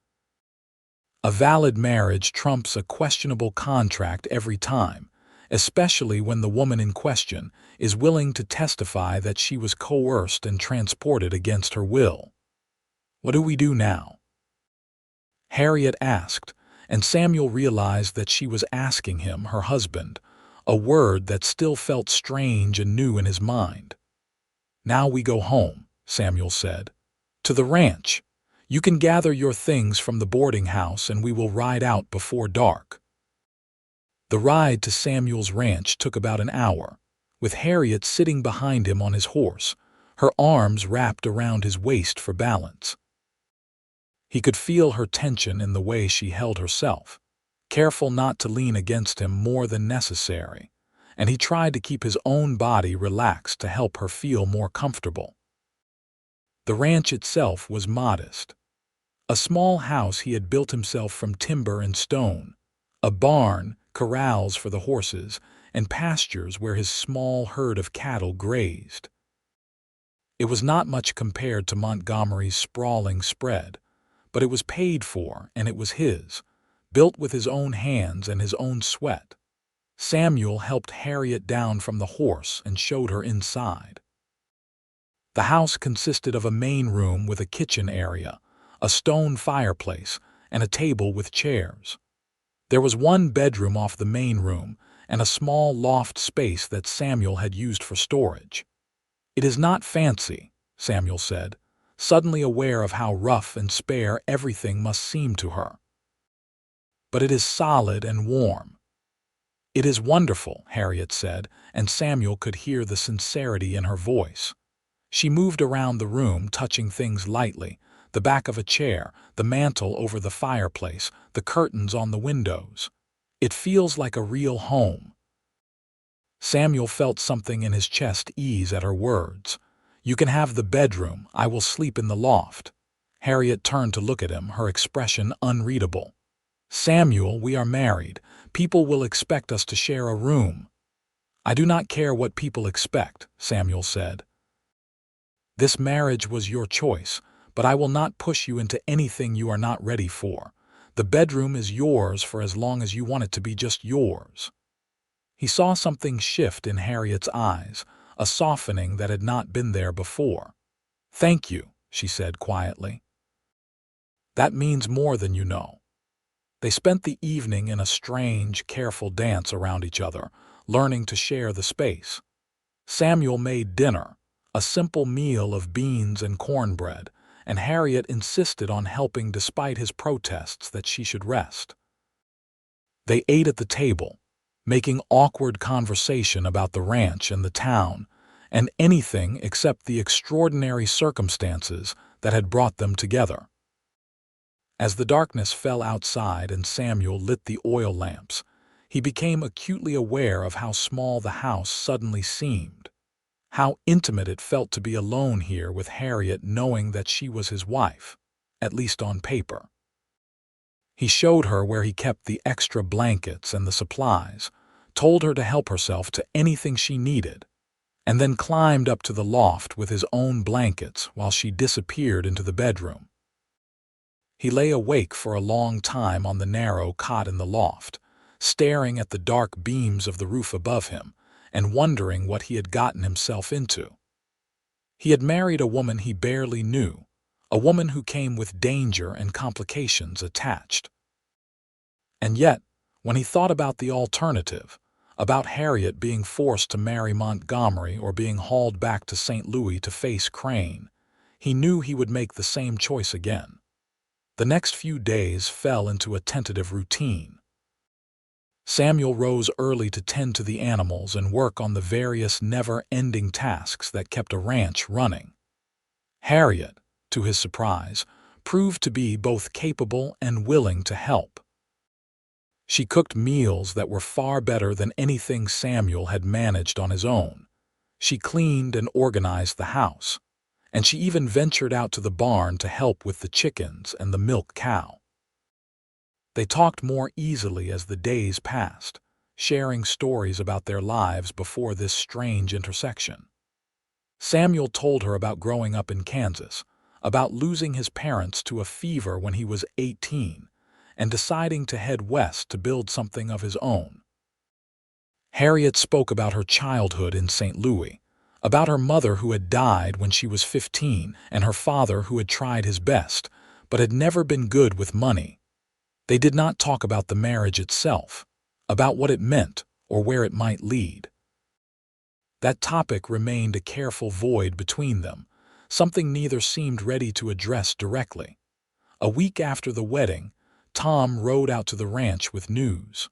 "A valid marriage trumps a questionable contract every time, especially when the woman in question is willing to testify that she was coerced and transported against her will. What do we do now?" Harriet asked, and Samuel realized that she was asking him, her husband, a word that still felt strange and new in his mind. "Now we go home," Samuel said. "To the ranch. You can gather your things from the boarding house and we will ride out before dark." The ride to Samuel's ranch took about an hour, with Harriet sitting behind him on his horse, her arms wrapped around his waist for balance. He could feel her tension in the way she held herself, careful not to lean against him more than necessary, and he tried to keep his own body relaxed to help her feel more comfortable. The ranch itself was modest. A small house he had built himself from timber and stone, a barn, corrals for the horses, and pastures where his small herd of cattle grazed. It was not much compared to Montgomery's sprawling spread, but it was paid for and it was his, built with his own hands and his own sweat. Samuel helped Harriet down from the horse and showed her inside. The house consisted of a main room with a kitchen area, a stone fireplace, and a table with chairs. There was one bedroom off the main room and a small loft space that Samuel had used for storage. "It is not fancy," Samuel said, suddenly aware of how rough and spare everything must seem to her. "But it is solid and warm." "It is wonderful," Harriet said, and Samuel could hear the sincerity in her voice. She moved around the room, touching things lightly: the back of a chair, the mantel over the fireplace, the curtains on the windows. "It feels like a real home." Samuel felt something in his chest ease at her words. "You can have the bedroom. I will sleep in the loft." Harriet turned to look at him, her expression unreadable. "Samuel, we are married. People will expect us to share a room." "I do not care what people expect," Samuel said. "This marriage was your choice, but I will not push you into anything you are not ready for. The bedroom is yours for as long as you want it to be just yours." He saw something shift in Harriet's eyes, a softening that had not been there before. "Thank you," she said quietly. "That means more than you know." They spent the evening in a strange, careful dance around each other, learning to share the space. Samuel made dinner, a simple meal of beans and cornbread, and Harriet insisted on helping despite his protests that she should rest. They ate at the table, making awkward conversation about the ranch and the town, and anything except the extraordinary circumstances that had brought them together. As the darkness fell outside and Samuel lit the oil lamps, he became acutely aware of how small the house suddenly seemed, how intimate it felt to be alone here with Harriet, knowing that she was his wife, at least on paper. He showed her where he kept the extra blankets and the supplies, told her to help herself to anything she needed, and then climbed up to the loft with his own blankets while she disappeared into the bedroom. He lay awake for a long time on the narrow cot in the loft, staring at the dark beams of the roof above him and wondering what he had gotten himself into. He had married a woman he barely knew, a woman who came with danger and complications attached. And yet, when he thought about the alternative, about Harriet being forced to marry Montgomery or being hauled back to St. Louis to face Crane, he knew he would make the same choice again. The next few days fell into a tentative routine. Samuel rose early to tend to the animals and work on the various never-ending tasks that kept a ranch running. Harriet, to his surprise, proved to be both capable and willing to help. She cooked meals that were far better than anything Samuel had managed on his own. She cleaned and organized the house, and she even ventured out to the barn to help with the chickens and the milk cow. They talked more easily as the days passed, sharing stories about their lives before this strange intersection. Samuel told her about growing up in Kansas, about losing his parents to a fever when he was 18, and deciding to head west to build something of his own. Harriet spoke about her childhood in St. Louis, about her mother who had died when she was 15 and her father who had tried his best, but had never been good with money. They did not talk about the marriage itself, about what it meant or where it might lead. That topic remained a careful void between them, something neither seemed ready to address directly. A week after the wedding, Tom rode out to the ranch with news.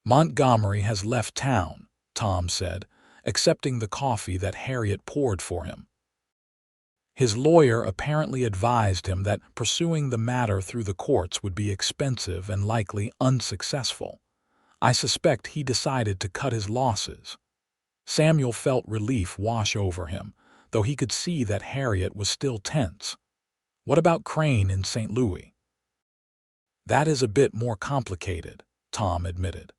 "Montgomery has left town," Tom said, accepting the coffee that Harriet poured for him. His lawyer apparently advised him that pursuing the matter through the courts would be expensive and likely unsuccessful. I suspect he decided to cut his losses. Samuel felt relief wash over him, though he could see that Harriet was still tense. "What about Crane in St. Louis?" "That is a bit more complicated," Tom admitted.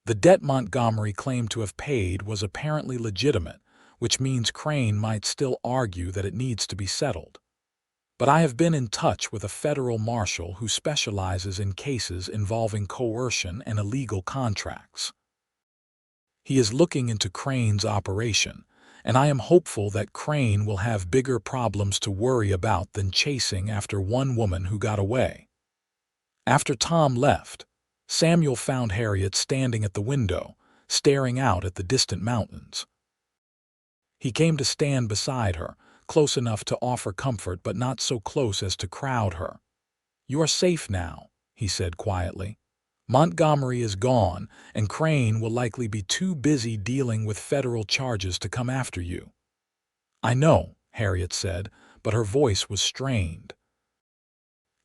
"The debt Montgomery claimed to have paid was apparently legitimate, which means Crane might still argue that it needs to be settled. But I have been in touch with a federal marshal who specializes in cases involving coercion and illegal contracts. He is looking into Crane's operation, and I am hopeful that Crane will have bigger problems to worry about than chasing after one woman who got away." After Tom left, Samuel found Harriet standing at the window, staring out at the distant mountains. He came to stand beside her, close enough to offer comfort but not so close as to crowd her. "You are safe now," he said quietly. Montgomery is gone, and Crane will likely be too busy dealing with federal charges to come after you." "I know," Harriet said, but her voice was strained.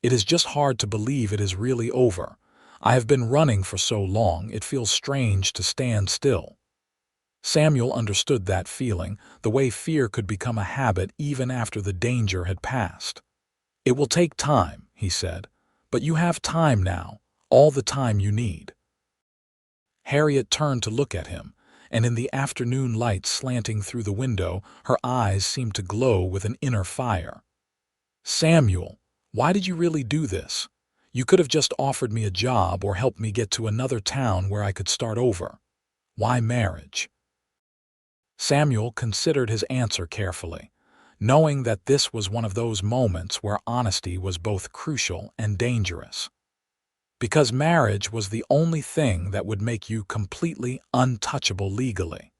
"It is just hard to believe it is really over. I have been running for so long, it feels strange to stand still." Samuel understood that feeling, the way fear could become a habit even after the danger had passed. "It will take time," he said, "but you have time now, all the time you need." Harriet turned to look at him, and in the afternoon light slanting through the window, her eyes seemed to glow with an inner fire. "Samuel, why did you really do this? You could have just offered me a job or helped me get to another town where I could start over. Why marriage?" Samuel considered his answer carefully, knowing that this was one of those moments where honesty was both crucial and dangerous. "Because marriage was the only thing that would make you completely untouchable legally.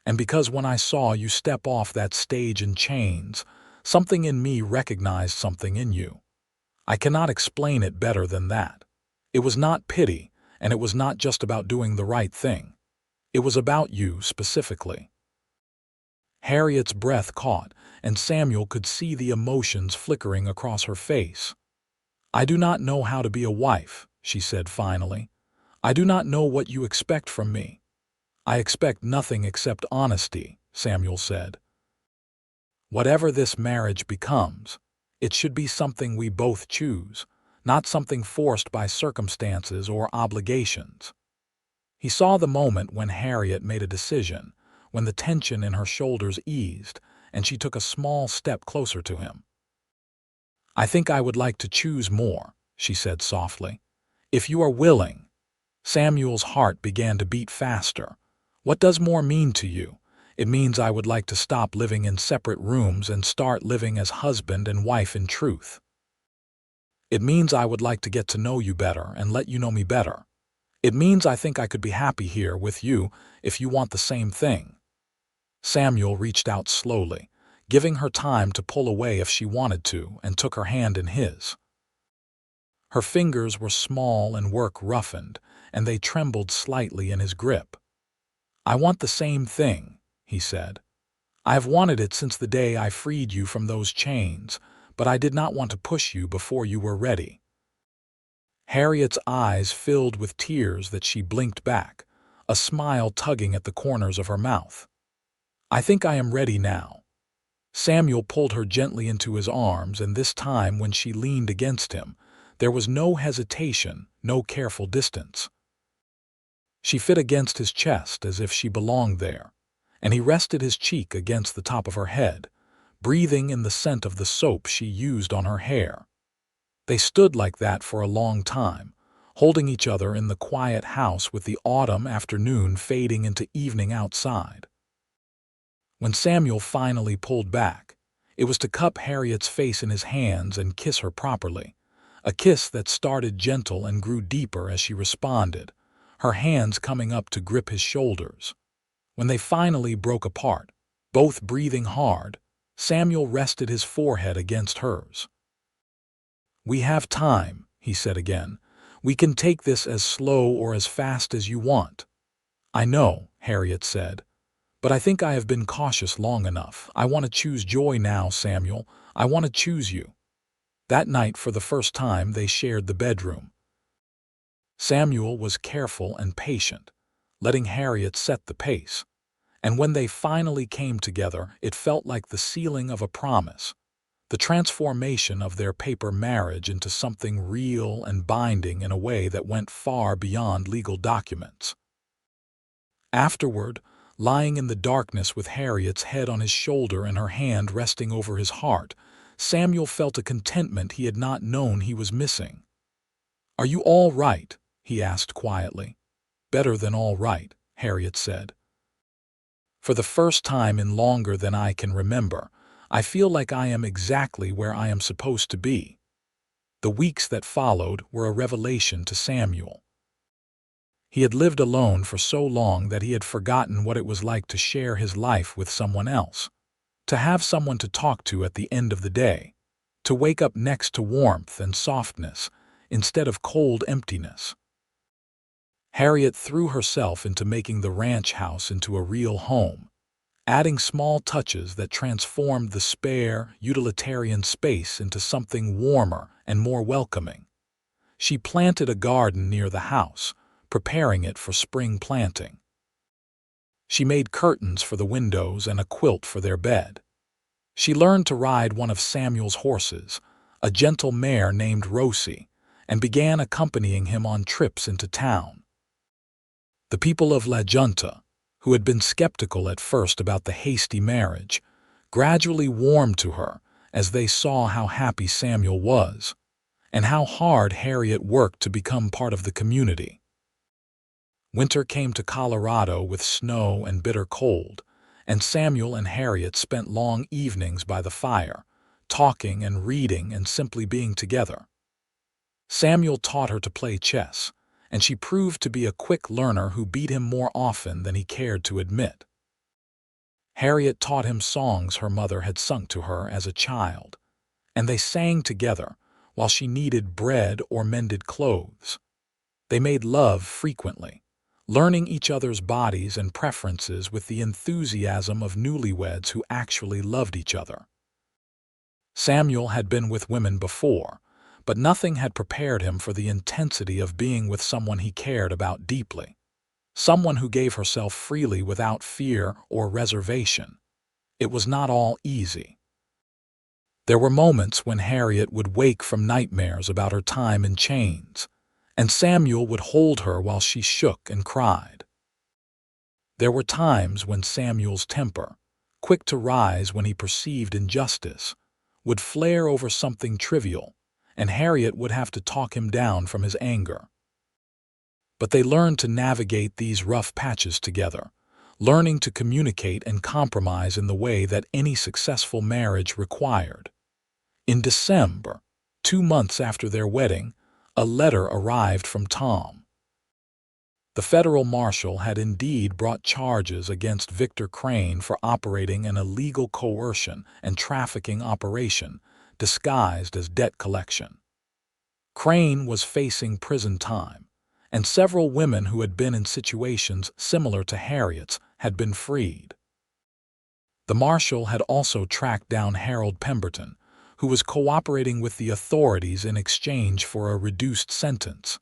And because when I saw you step off that stage in chains, something in me recognized something in you. I cannot explain it better than that. It was not pity, and it was not just about doing the right thing. It was about you specifically." Harriet's breath caught, and Samuel could see the emotions flickering across her face. "I do not know how to be a wife," she said finally. "I do not know what you expect from me." "I expect nothing except honesty," Samuel said. "Whatever this marriage becomes, it should be something we both choose, not something forced by circumstances or obligations." He saw the moment when Harriet made a decision, when the tension in her shoulders eased, and she took a small step closer to him. "I think I would like to choose more," she said softly. "If you are willing." Samuel's heart began to beat faster. "What does more mean to you?" "It means I would like to stop living in separate rooms and start living as husband and wife in truth. It means I would like to get to know you better and let you know me better. It means I think I could be happy here with you if you want the same thing." Samuel reached out slowly, giving her time to pull away if she wanted to, and took her hand in his. Her fingers were small and work-roughened, and they trembled slightly in his grip. "I want the same thing," he said. "I have wanted it since the day I freed you from those chains, but I did not want to push you before you were ready." Harriet's eyes filled with tears that she blinked back, a smile tugging at the corners of her mouth. "I think I am ready now." Samuel pulled her gently into his arms, and this time when she leaned against him, there was no hesitation, no careful distance. She fit against his chest as if she belonged there, and he rested his cheek against the top of her head, breathing in the scent of the soap she used on her hair. They stood like that for a long time, holding each other in the quiet house with the autumn afternoon fading into evening outside. When Samuel finally pulled back, it was to cup Harriet's face in his hands and kiss her properly, a kiss that started gentle and grew deeper as she responded, her hands coming up to grip his shoulders. When they finally broke apart, both breathing hard, Samuel rested his forehead against hers. "We have time," he said again. "We can take this as slow or as fast as you want." "I know," Harriet said, "but I think I have been cautious long enough. I want to choose joy now, Samuel. I want to choose you." That night, for the first time, they shared the bedroom. Samuel was careful and patient, letting Harriet set the pace. And when they finally came together, it felt like the sealing of a promise, the transformation of their paper marriage into something real and binding in a way that went far beyond legal documents. Afterward, lying in the darkness with Harriet's head on his shoulder and her hand resting over his heart, Samuel felt a contentment he had not known he was missing. "Are you all right?" he asked quietly. "Better than all right," Harriet said. "For the first time in longer than I can remember, I feel like I am exactly where I am supposed to be." The weeks that followed were a revelation to Samuel. He had lived alone for so long that he had forgotten what it was like to share his life with someone else, to have someone to talk to at the end of the day, to wake up next to warmth and softness, instead of cold emptiness. Harriet threw herself into making the ranch house into a real home, adding small touches that transformed the spare, utilitarian space into something warmer and more welcoming. She planted a garden near the house, preparing it for spring planting. She made curtains for the windows and a quilt for their bed. She learned to ride one of Samuel's horses, a gentle mare named Rosie, and began accompanying him on trips into town. The people of La Junta, who had been skeptical at first about the hasty marriage, gradually warmed to her as they saw how happy Samuel was, and how hard Harriet worked to become part of the community. Winter came to Colorado with snow and bitter cold, and Samuel and Harriet spent long evenings by the fire, talking and reading and simply being together. Samuel taught her to play chess, and she proved to be a quick learner who beat him more often than he cared to admit. Harriet taught him songs her mother had sung to her as a child, and they sang together while she kneaded bread or mended clothes. They made love frequently, learning each other's bodies and preferences with the enthusiasm of newlyweds who actually loved each other. Samuel had been with women before, but nothing had prepared him for the intensity of being with someone he cared about deeply, someone who gave herself freely without fear or reservation. It was not all easy. There were moments when Harriet would wake from nightmares about her time in chains, and Samuel would hold her while she shook and cried. There were times when Samuel's temper, quick to rise when he perceived injustice, would flare over something trivial, and Harriet would have to talk him down from his anger. But they learned to navigate these rough patches together, learning to communicate and compromise in the way that any successful marriage required. In December, 2 months after their wedding, a letter arrived from Tom. The federal marshal had indeed brought charges against Victor Crane for operating an illegal coercion and trafficking operation disguised as debt collection. Crane was facing prison time, and several women who had been in situations similar to Harriet's had been freed. The marshal had also tracked down Harold Pemberton, who was cooperating with the authorities in exchange for a reduced sentence.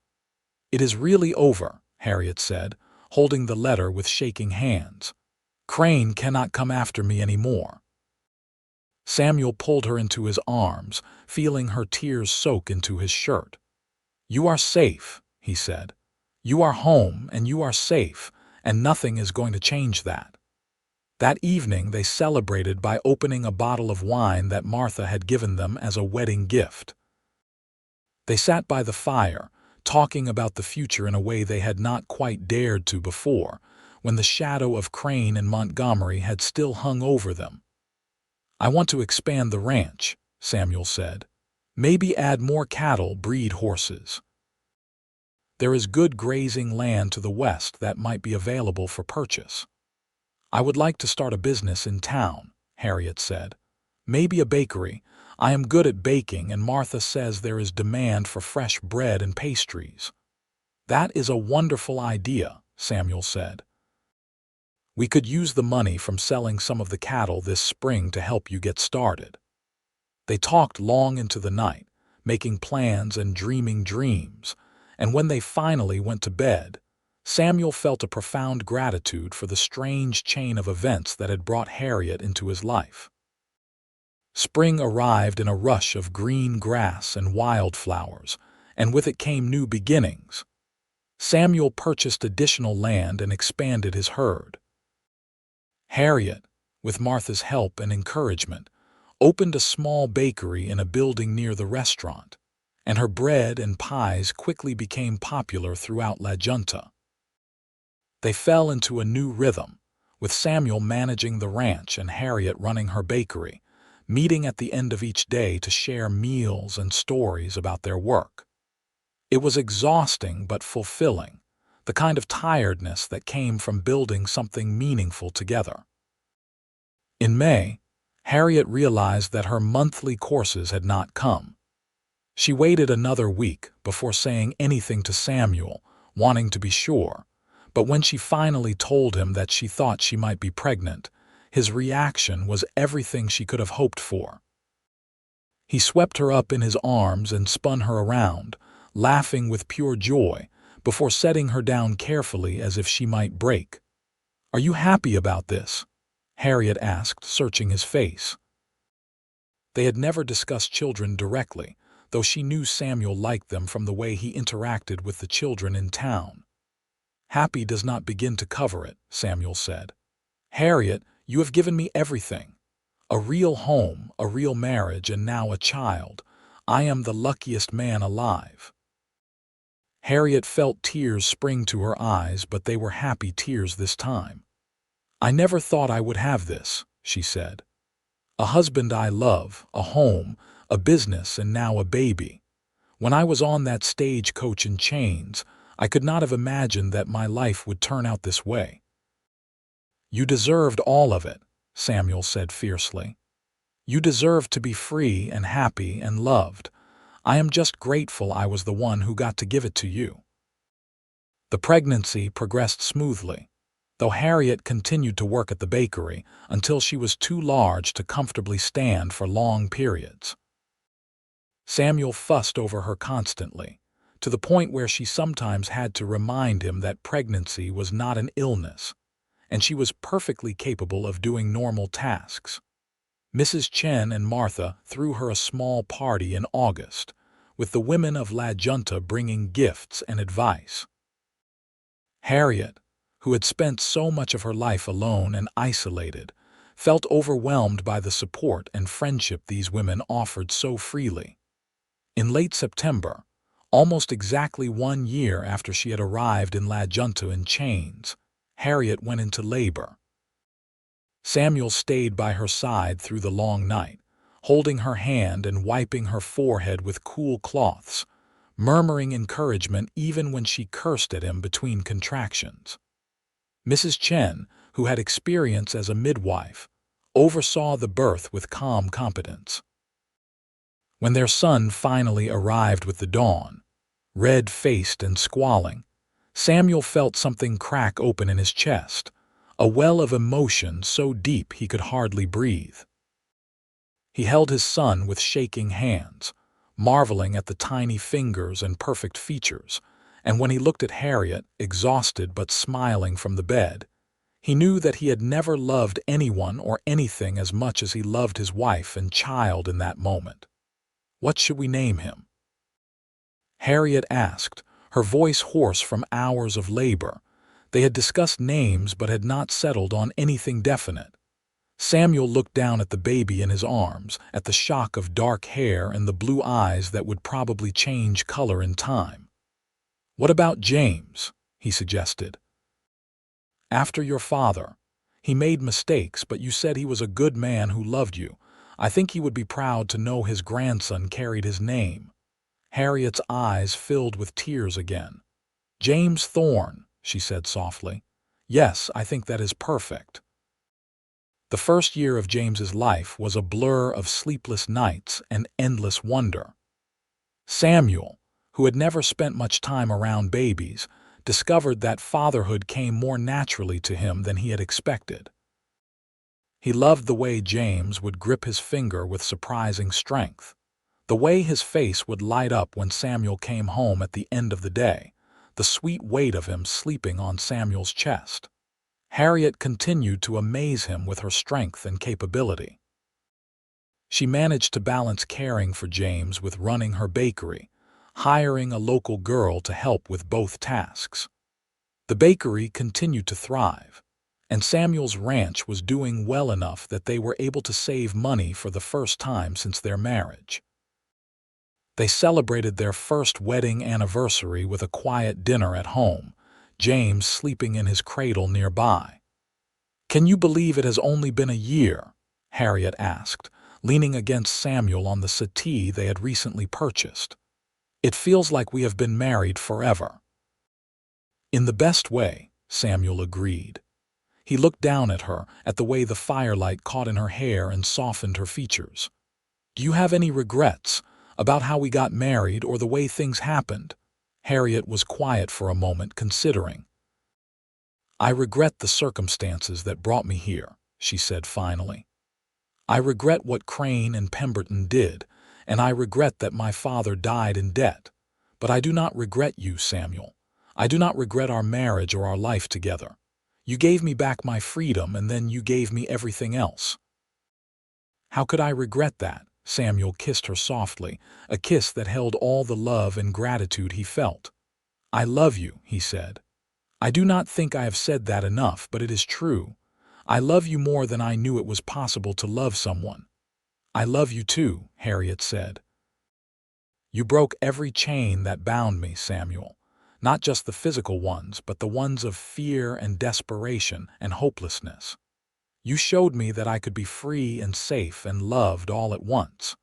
"It is really over," Harriet said, holding the letter with shaking hands. "Crane cannot come after me anymore." Samuel pulled her into his arms, feeling her tears soak into his shirt. "You are safe," he said. "You are home and you are safe, and nothing is going to change that." That evening they celebrated by opening a bottle of wine that Martha had given them as a wedding gift. They sat by the fire, talking about the future in a way they had not quite dared to before, when the shadow of Crane and Montgomery had still hung over them. "I want to expand the ranch," Samuel said. "Maybe add more cattle, breed horses. There is good grazing land to the west that might be available for purchase." "I would like to start a business in town," Harriet said. "Maybe a bakery. I am good at baking, and Martha says there is demand for fresh bread and pastries." "That is a wonderful idea," Samuel said. "We could use the money from selling some of the cattle this spring to help you get started." They talked long into the night, making plans and dreaming dreams, and when they finally went to bed, Samuel felt a profound gratitude for the strange chain of events that had brought Harriet into his life. Spring arrived in a rush of green grass and wildflowers, and with it came new beginnings. Samuel purchased additional land and expanded his herd. Harriet, with Martha's help and encouragement, opened a small bakery in a building near the restaurant, and her bread and pies quickly became popular throughout La Junta. They fell into a new rhythm, with Samuel managing the ranch and Harriet running her bakery, meeting at the end of each day to share meals and stories about their work. It was exhausting but fulfilling, the kind of tiredness that came from building something meaningful together. In May, Harriet realized that her monthly courses had not come. She waited another week before saying anything to Samuel, wanting to be sure, but when she finally told him that she thought she might be pregnant, his reaction was everything she could have hoped for. He swept her up in his arms and spun her around, laughing with pure joy, before setting her down carefully as if she might break. "Are you happy about this?" Harriet asked, searching his face. They had never discussed children directly, though she knew Samuel liked them from the way he interacted with the children in town. "Happy does not begin to cover it," Samuel said. "Harriet, you have given me everything. A real home, a real marriage, and now a child. I am the luckiest man alive." Harriet felt tears spring to her eyes, but they were happy tears this time. "I never thought I would have this," she said. "A husband I love, a home, a business, and now a baby. When I was on that stagecoach in chains, I could not have imagined that my life would turn out this way." "You deserved all of it," Samuel said fiercely. "You deserved to be free and happy and loved. I am just grateful I was the one who got to give it to you." The pregnancy progressed smoothly, though Harriet continued to work at the bakery until she was too large to comfortably stand for long periods. Samuel fussed over her constantly, to the point where she sometimes had to remind him that pregnancy was not an illness, and she was perfectly capable of doing normal tasks. Mrs. Chen and Martha threw her a small party in August, with the women of La Junta bringing gifts and advice. Harriet, who had spent so much of her life alone and isolated, felt overwhelmed by the support and friendship these women offered so freely. In late September, almost exactly 1 year after she had arrived in La Junta in chains, Harriet went into labor. Samuel stayed by her side through the long night, holding her hand and wiping her forehead with cool cloths, murmuring encouragement even when she cursed at him between contractions. Mrs. Chen, who had experience as a midwife, oversaw the birth with calm competence. When their son finally arrived with the dawn, red-faced and squalling, Samuel felt something crack open in his chest, a well of emotion so deep he could hardly breathe. He held his son with shaking hands, marveling at the tiny fingers and perfect features, and when he looked at Harriet, exhausted but smiling from the bed, he knew that he had never loved anyone or anything as much as he loved his wife and child in that moment. "What should we name him?" Harriet asked, her voice hoarse from hours of labor. They had discussed names but had not settled on anything definite. Samuel looked down at the baby in his arms, at the shock of dark hair and the blue eyes that would probably change color in time. "What about James?" he suggested. "After your father. He made mistakes, but you said he was a good man who loved you. I think he would be proud to know his grandson carried his name." Harriet's eyes filled with tears again. "James Thorne," she said softly. "Yes, I think that is perfect." The first year of James's life was a blur of sleepless nights and endless wonder. Samuel, who had never spent much time around babies, discovered that fatherhood came more naturally to him than he had expected. He loved the way James would grip his finger with surprising strength, the way his face would light up when Samuel came home at the end of the day, the sweet weight of him sleeping on Samuel's chest. Harriet continued to amaze him with her strength and capability. She managed to balance caring for James with running her bakery, hiring a local girl to help with both tasks. The bakery continued to thrive, and Samuel's ranch was doing well enough that they were able to save money for the first time since their marriage. They celebrated their first wedding anniversary with a quiet dinner at home, James sleeping in his cradle nearby. "Can you believe it has only been a year?" Harriet asked, leaning against Samuel on the settee they had recently purchased. "It feels like we have been married forever." "In the best way," Samuel agreed. He looked down at her, at the way the firelight caught in her hair and softened her features. "Do you have any regrets? about how we got married or the way things happened." Harriet was quiet for a moment, considering. "I regret the circumstances that brought me here," she said finally. "I regret what Crane and Pemberton did, and I regret that my father died in debt. But I do not regret you, Samuel. I do not regret our marriage or our life together. You gave me back my freedom, and then you gave me everything else." "How could I regret that?" Samuel kissed her softly, a kiss that held all the love and gratitude he felt. "I love you," he said. "I do not think I have said that enough, but it is true. I love you more than I knew it was possible to love someone." "I love you too," Harriet said. "You broke every chain that bound me, Samuel. Not just the physical ones, but the ones of fear and desperation and hopelessness. You showed me that I could be free and safe and loved all at once."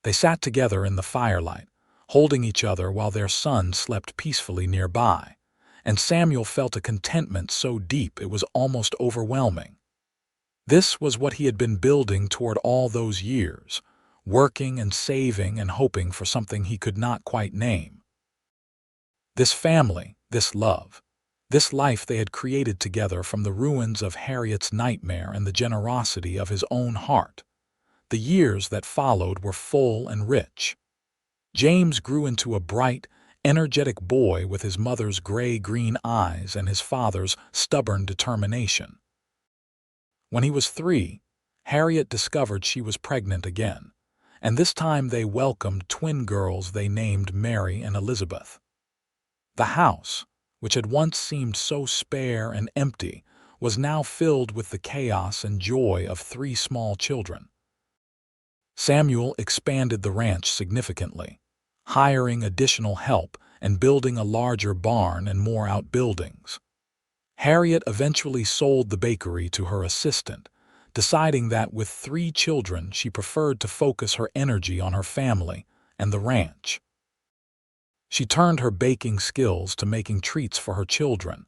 They sat together in the firelight, holding each other while their son slept peacefully nearby, and Samuel felt a contentment so deep it was almost overwhelming. This was what he had been building toward all those years, working and saving and hoping for something he could not quite name. This family, this love, this life they had created together from the ruins of Harriet's nightmare and the generosity of his own heart. The years that followed were full and rich. James grew into a bright, energetic boy with his mother's gray-green eyes and his father's stubborn determination. When he was 3, Harriet discovered she was pregnant again, and this time they welcomed twin girls they named Mary and Elizabeth. The house, which had once seemed so spare and empty, was now filled with the chaos and joy of 3 small children. Samuel expanded the ranch significantly, hiring additional help and building a larger barn and more outbuildings. Harriet eventually sold the bakery to her assistant, deciding that with 3 children she preferred to focus her energy on her family and the ranch. She turned her baking skills to making treats for her children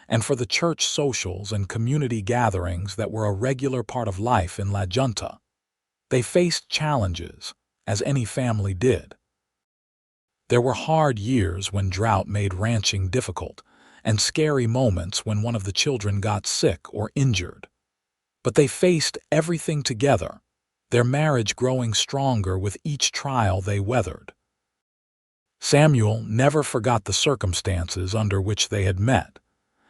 and for the church socials and community gatherings that were a regular part of life in La Junta. They faced challenges, as any family did. There were hard years when drought made ranching difficult, and scary moments when one of the children got sick or injured. But they faced everything together, their marriage growing stronger with each trial they weathered. Samuel never forgot the circumstances under which they had met,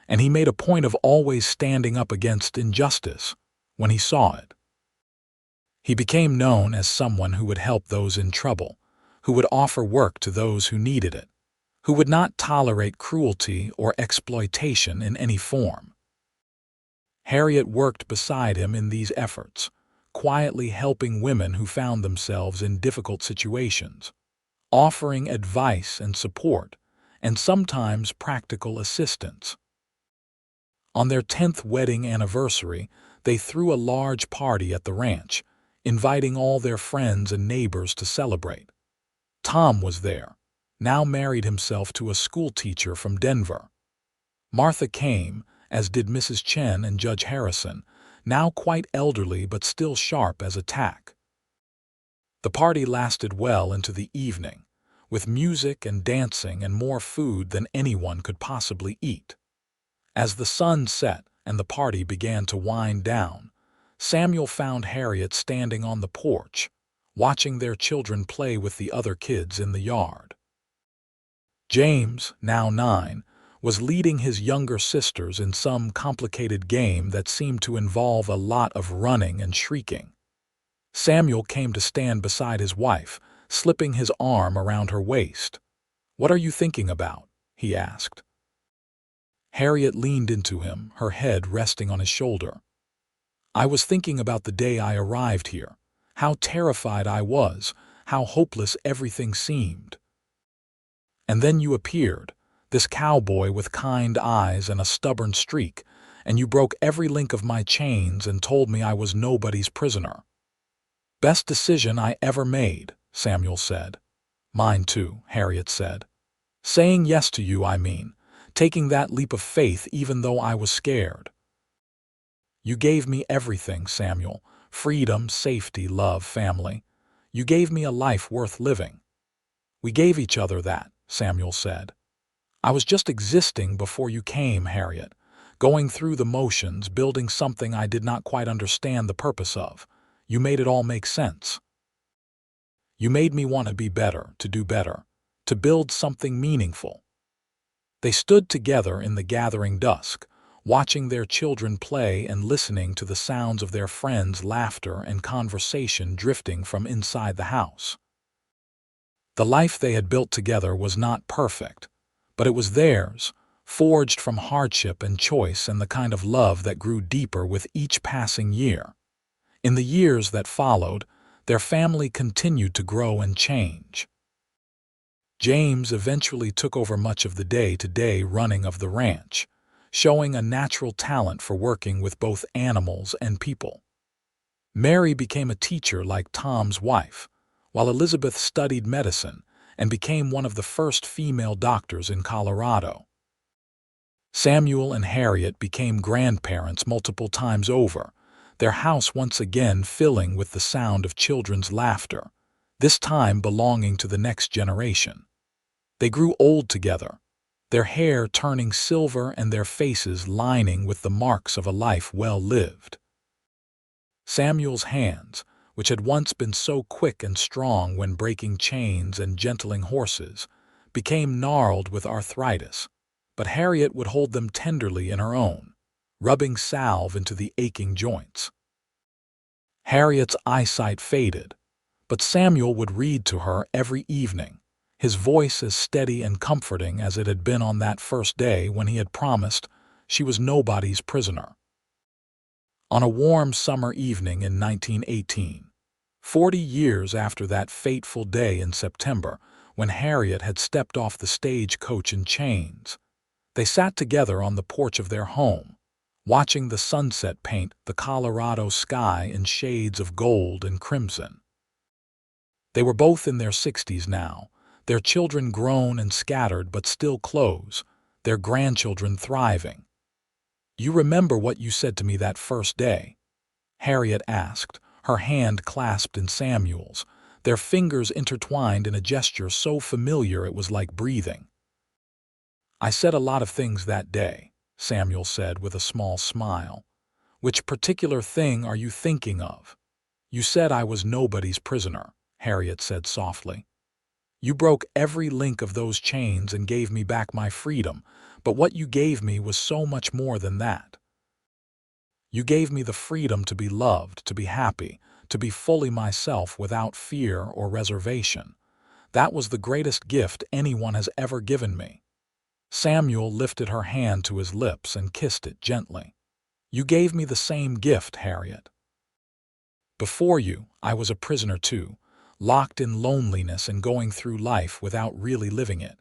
and he made a point of always standing up against injustice when he saw it. He became known as someone who would help those in trouble, who would offer work to those who needed it, who would not tolerate cruelty or exploitation in any form. Harriet worked beside him in these efforts, quietly helping women who found themselves in difficult situations, offering advice and support, and sometimes practical assistance. On their 10th wedding anniversary, they threw a large party at the ranch, inviting all their friends and neighbors to celebrate. Tom was there, now married himself to a schoolteacher from Denver. Martha came, as did Mrs. Chen and Judge Harrison, now quite elderly but still sharp as a tack. The party lasted well into the evening, with music and dancing and more food than anyone could possibly eat. As the sun set and the party began to wind down, Samuel found Harriet standing on the porch, watching their children play with the other kids in the yard. James, now 9, was leading his younger sisters in some complicated game that seemed to involve a lot of running and shrieking. Samuel came to stand beside his wife, slipping his arm around her waist. "What are you thinking about?" he asked. Harriet leaned into him, her head resting on his shoulder. "I was thinking about the day I arrived here, how terrified I was, how hopeless everything seemed. And then you appeared, this cowboy with kind eyes and a stubborn streak, and you broke every link of my chains and told me I was nobody's prisoner." "Best decision I ever made," Samuel said. "Mine too," Harriet said. "Saying yes to you, I mean, taking that leap of faith even though I was scared. You gave me everything, Samuel, freedom, safety, love, family. You gave me a life worth living." "We gave each other that," Samuel said. "I was just existing before you came, Harriet, going through the motions, building something I did not quite understand the purpose of. You made it all make sense. You made me want to be better, to do better, to build something meaningful." They stood together in the gathering dusk, watching their children play and listening to the sounds of their friends' laughter and conversation drifting from inside the house. The life they had built together was not perfect, but it was theirs, forged from hardship and choice and the kind of love that grew deeper with each passing year. In the years that followed, their family continued to grow and change. James eventually took over much of the day-to-day running of the ranch, showing a natural talent for working with both animals and people. Mary became a teacher like Tom's wife, while Elizabeth studied medicine and became one of the first female doctors in Colorado. Samuel and Harriet became grandparents multiple times over, their house once again filling with the sound of children's laughter, this time belonging to the next generation. They grew old together, their hair turning silver and their faces lining with the marks of a life well lived. Samuel's hands, which had once been so quick and strong when breaking chains and gentling horses, became gnarled with arthritis, but Harriet would hold them tenderly in her own, rubbing salve into the aching joints. Harriet's eyesight faded, but Samuel would read to her every evening, his voice as steady and comforting as it had been on that first day when he had promised she was nobody's prisoner. On a warm summer evening in 1918, 40 years after that fateful day in September when Harriet had stepped off the stagecoach in chains, they sat together on the porch of their home, watching the sunset paint the Colorado sky in shades of gold and crimson. They were both in their 60s now, their children grown and scattered but still close, their grandchildren thriving. "You remember what you said to me that first day?" Harriet asked, her hand clasped in Samuel's, their fingers intertwined in a gesture so familiar it was like breathing. "I said a lot of things that day," Samuel said with a small smile. "Which particular thing are you thinking of?" "You said I was nobody's prisoner," Harriet said softly. "You broke every link of those chains and gave me back my freedom, but what you gave me was so much more than that. You gave me the freedom to be loved, to be happy, to be fully myself without fear or reservation. That was the greatest gift anyone has ever given me." Samuel lifted her hand to his lips and kissed it gently. "You gave me the same gift, Harriet. Before you, I was a prisoner too, locked in loneliness and going through life without really living it.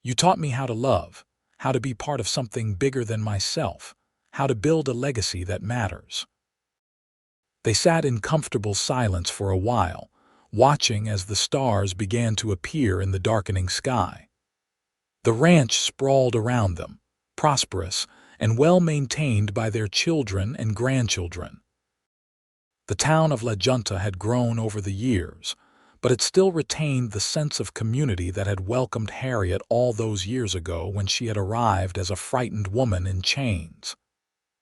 You taught me how to love, how to be part of something bigger than myself, how to build a legacy that matters." They sat in comfortable silence for a while, watching as the stars began to appear in the darkening sky. The ranch sprawled around them, prosperous and well-maintained by their children and grandchildren. The town of La Junta had grown over the years, but it still retained the sense of community that had welcomed Harriet all those years ago when she had arrived as a frightened woman in chains.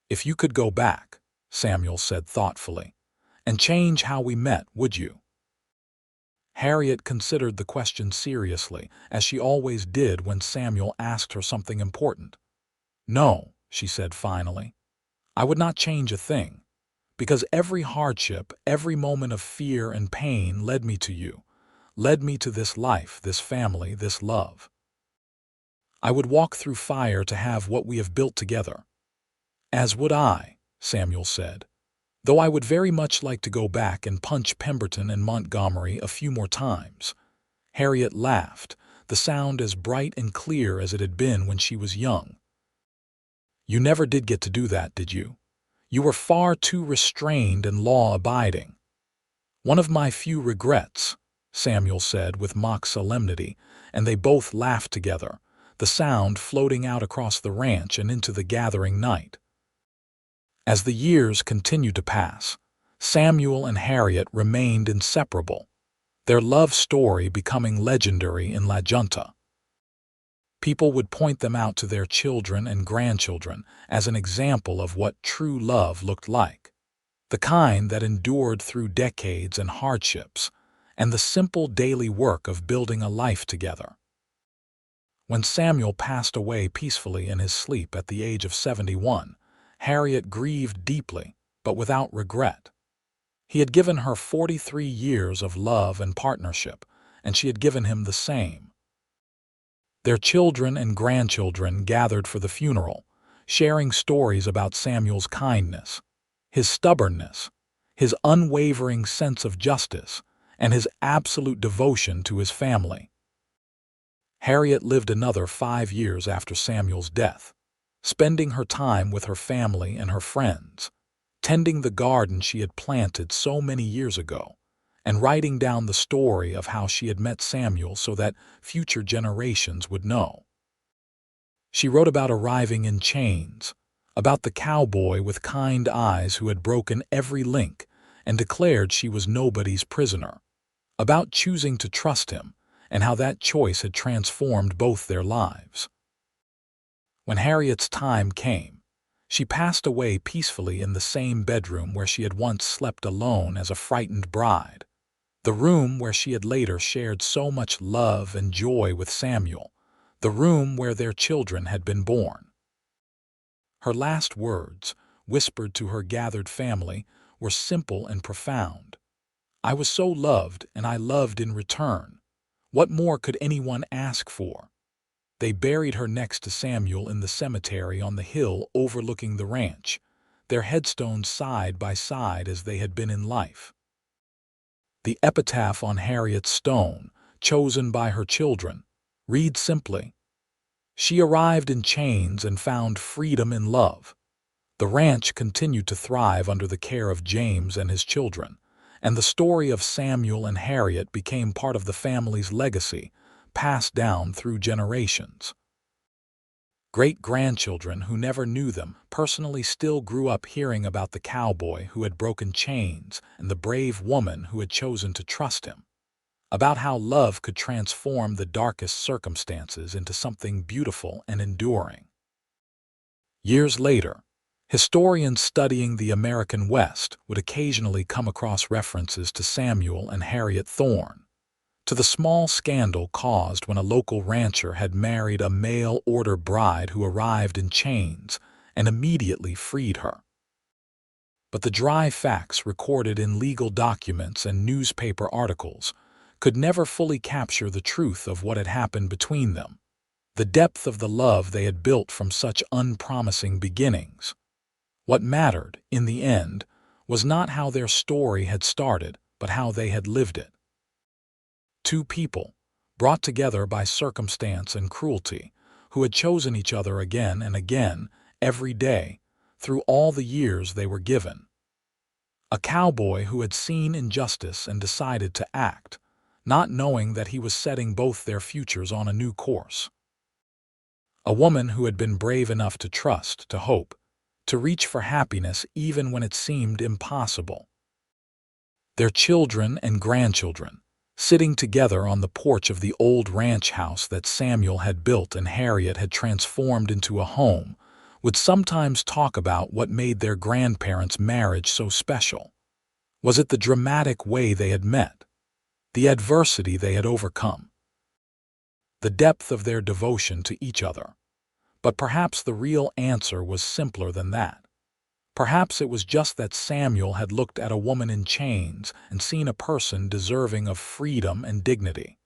"If you could go back," Samuel said thoughtfully, "and change how we met, would you?" Harriet considered the question seriously, as she always did when Samuel asked her something important. "No," she said finally. "I would not change a thing, because every hardship, every moment of fear and pain led me to you, led me to this life, this family, this love. I would walk through fire to have what we have built together." "As would I," Samuel said, "though I would very much like to go back and punch Pemberton and Montgomery a few more times." Harriet laughed, the sound as bright and clear as it had been when she was young. "You never did get to do that, did you? You were far too restrained and law-abiding." "One of my few regrets," Samuel said with mock solemnity, and they both laughed together, the sound floating out across the ranch and into the gathering night. As the years continued to pass, Samuel and Harriet remained inseparable. their love story becoming legendary in La Junta. People would point them out to their children and grandchildren as an example of what true love looked like, the kind that endured through decades and hardships, and the simple daily work of building a life together. When Samuel passed away peacefully in his sleep at the age of 71, Harriet grieved deeply, but without regret. He had given her 43 years of love and partnership, and she had given him the same. Their children and grandchildren gathered for the funeral, sharing stories about Samuel's kindness, his stubbornness, his unwavering sense of justice, and his absolute devotion to his family. Harriet lived another 5 years after Samuel's death, spending her time with her family and her friends, tending the garden she had planted so many years ago, and writing down the story of how she had met Samuel so that future generations would know. She wrote about arriving in chains, about the cowboy with kind eyes who had broken every link and declared she was nobody's prisoner, about choosing to trust him and how that choice had transformed both their lives. When Harriet's time came, she passed away peacefully in the same bedroom where she had once slept alone as a frightened bride, the room where she had later shared so much love and joy with Samuel, the room where their children had been born. Her last words, whispered to her gathered family, were simple and profound. "I was so loved, and I loved in return. What more could anyone ask for?" They buried her next to Samuel in the cemetery on the hill overlooking the ranch, their headstones side by side as they had been in life. The epitaph on Harriet's stone, chosen by her children, reads simply, "She arrived in chains and found freedom in love." The ranch continued to thrive under the care of James and his children, and the story of Samuel and Harriet became part of the family's legacy, passed down through generations. Great-grandchildren who never knew them personally still grew up hearing about the cowboy who had broken chains and the brave woman who had chosen to trust him, about how love could transform the darkest circumstances into something beautiful and enduring. Years later, historians studying the American West would occasionally come across references to Samuel and Harriet Thorne, to the small scandal caused when a local rancher had married a mail-order bride who arrived in chains and immediately freed her. But the dry facts recorded in legal documents and newspaper articles could never fully capture the truth of what had happened between them, the depth of the love they had built from such unpromising beginnings. What mattered, in the end, was not how their story had started, but how they had lived it. Two people, brought together by circumstance and cruelty, who had chosen each other again and again, every day, through all the years they were given. A cowboy who had seen injustice and decided to act, not knowing that he was setting both their futures on a new course. A woman who had been brave enough to trust, to hope, to reach for happiness even when it seemed impossible. Their children and grandchildren, sitting together on the porch of the old ranch house that Samuel had built and Harriet had transformed into a home, would sometimes talk about what made their grandparents' marriage so special. Was it the dramatic way they had met, the adversity they had overcome, the depth of their devotion to each other? But perhaps the real answer was simpler than that. Perhaps it was just that Samuel had looked at a woman in chains and seen a person deserving of freedom and dignity.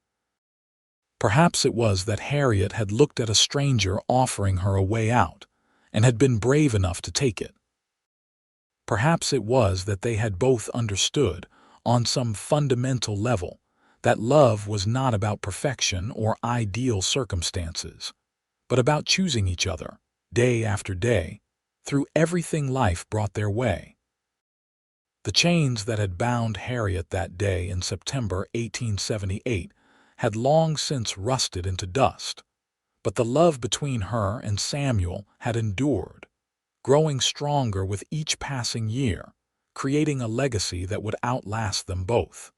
Perhaps it was that Harriet had looked at a stranger offering her a way out and had been brave enough to take it. Perhaps it was that they had both understood, on some fundamental level, that love was not about perfection or ideal circumstances, but about choosing each other, day after day, through everything life brought their way. The chains that had bound Harriet that day in September 1878 had long since rusted into dust, but the love between her and Samuel had endured, growing stronger with each passing year, creating a legacy that would outlast them both.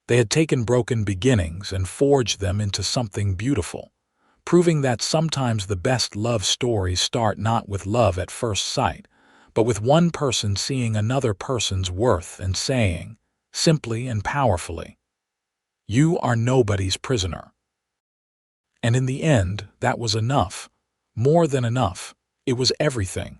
They had taken broken beginnings and forged them into something beautiful, proving that sometimes the best love stories start not with love at first sight, but with one person seeing another person's worth and saying, simply and powerfully, "You are nobody's prisoner." And in the end, that was enough. More than enough. It was everything.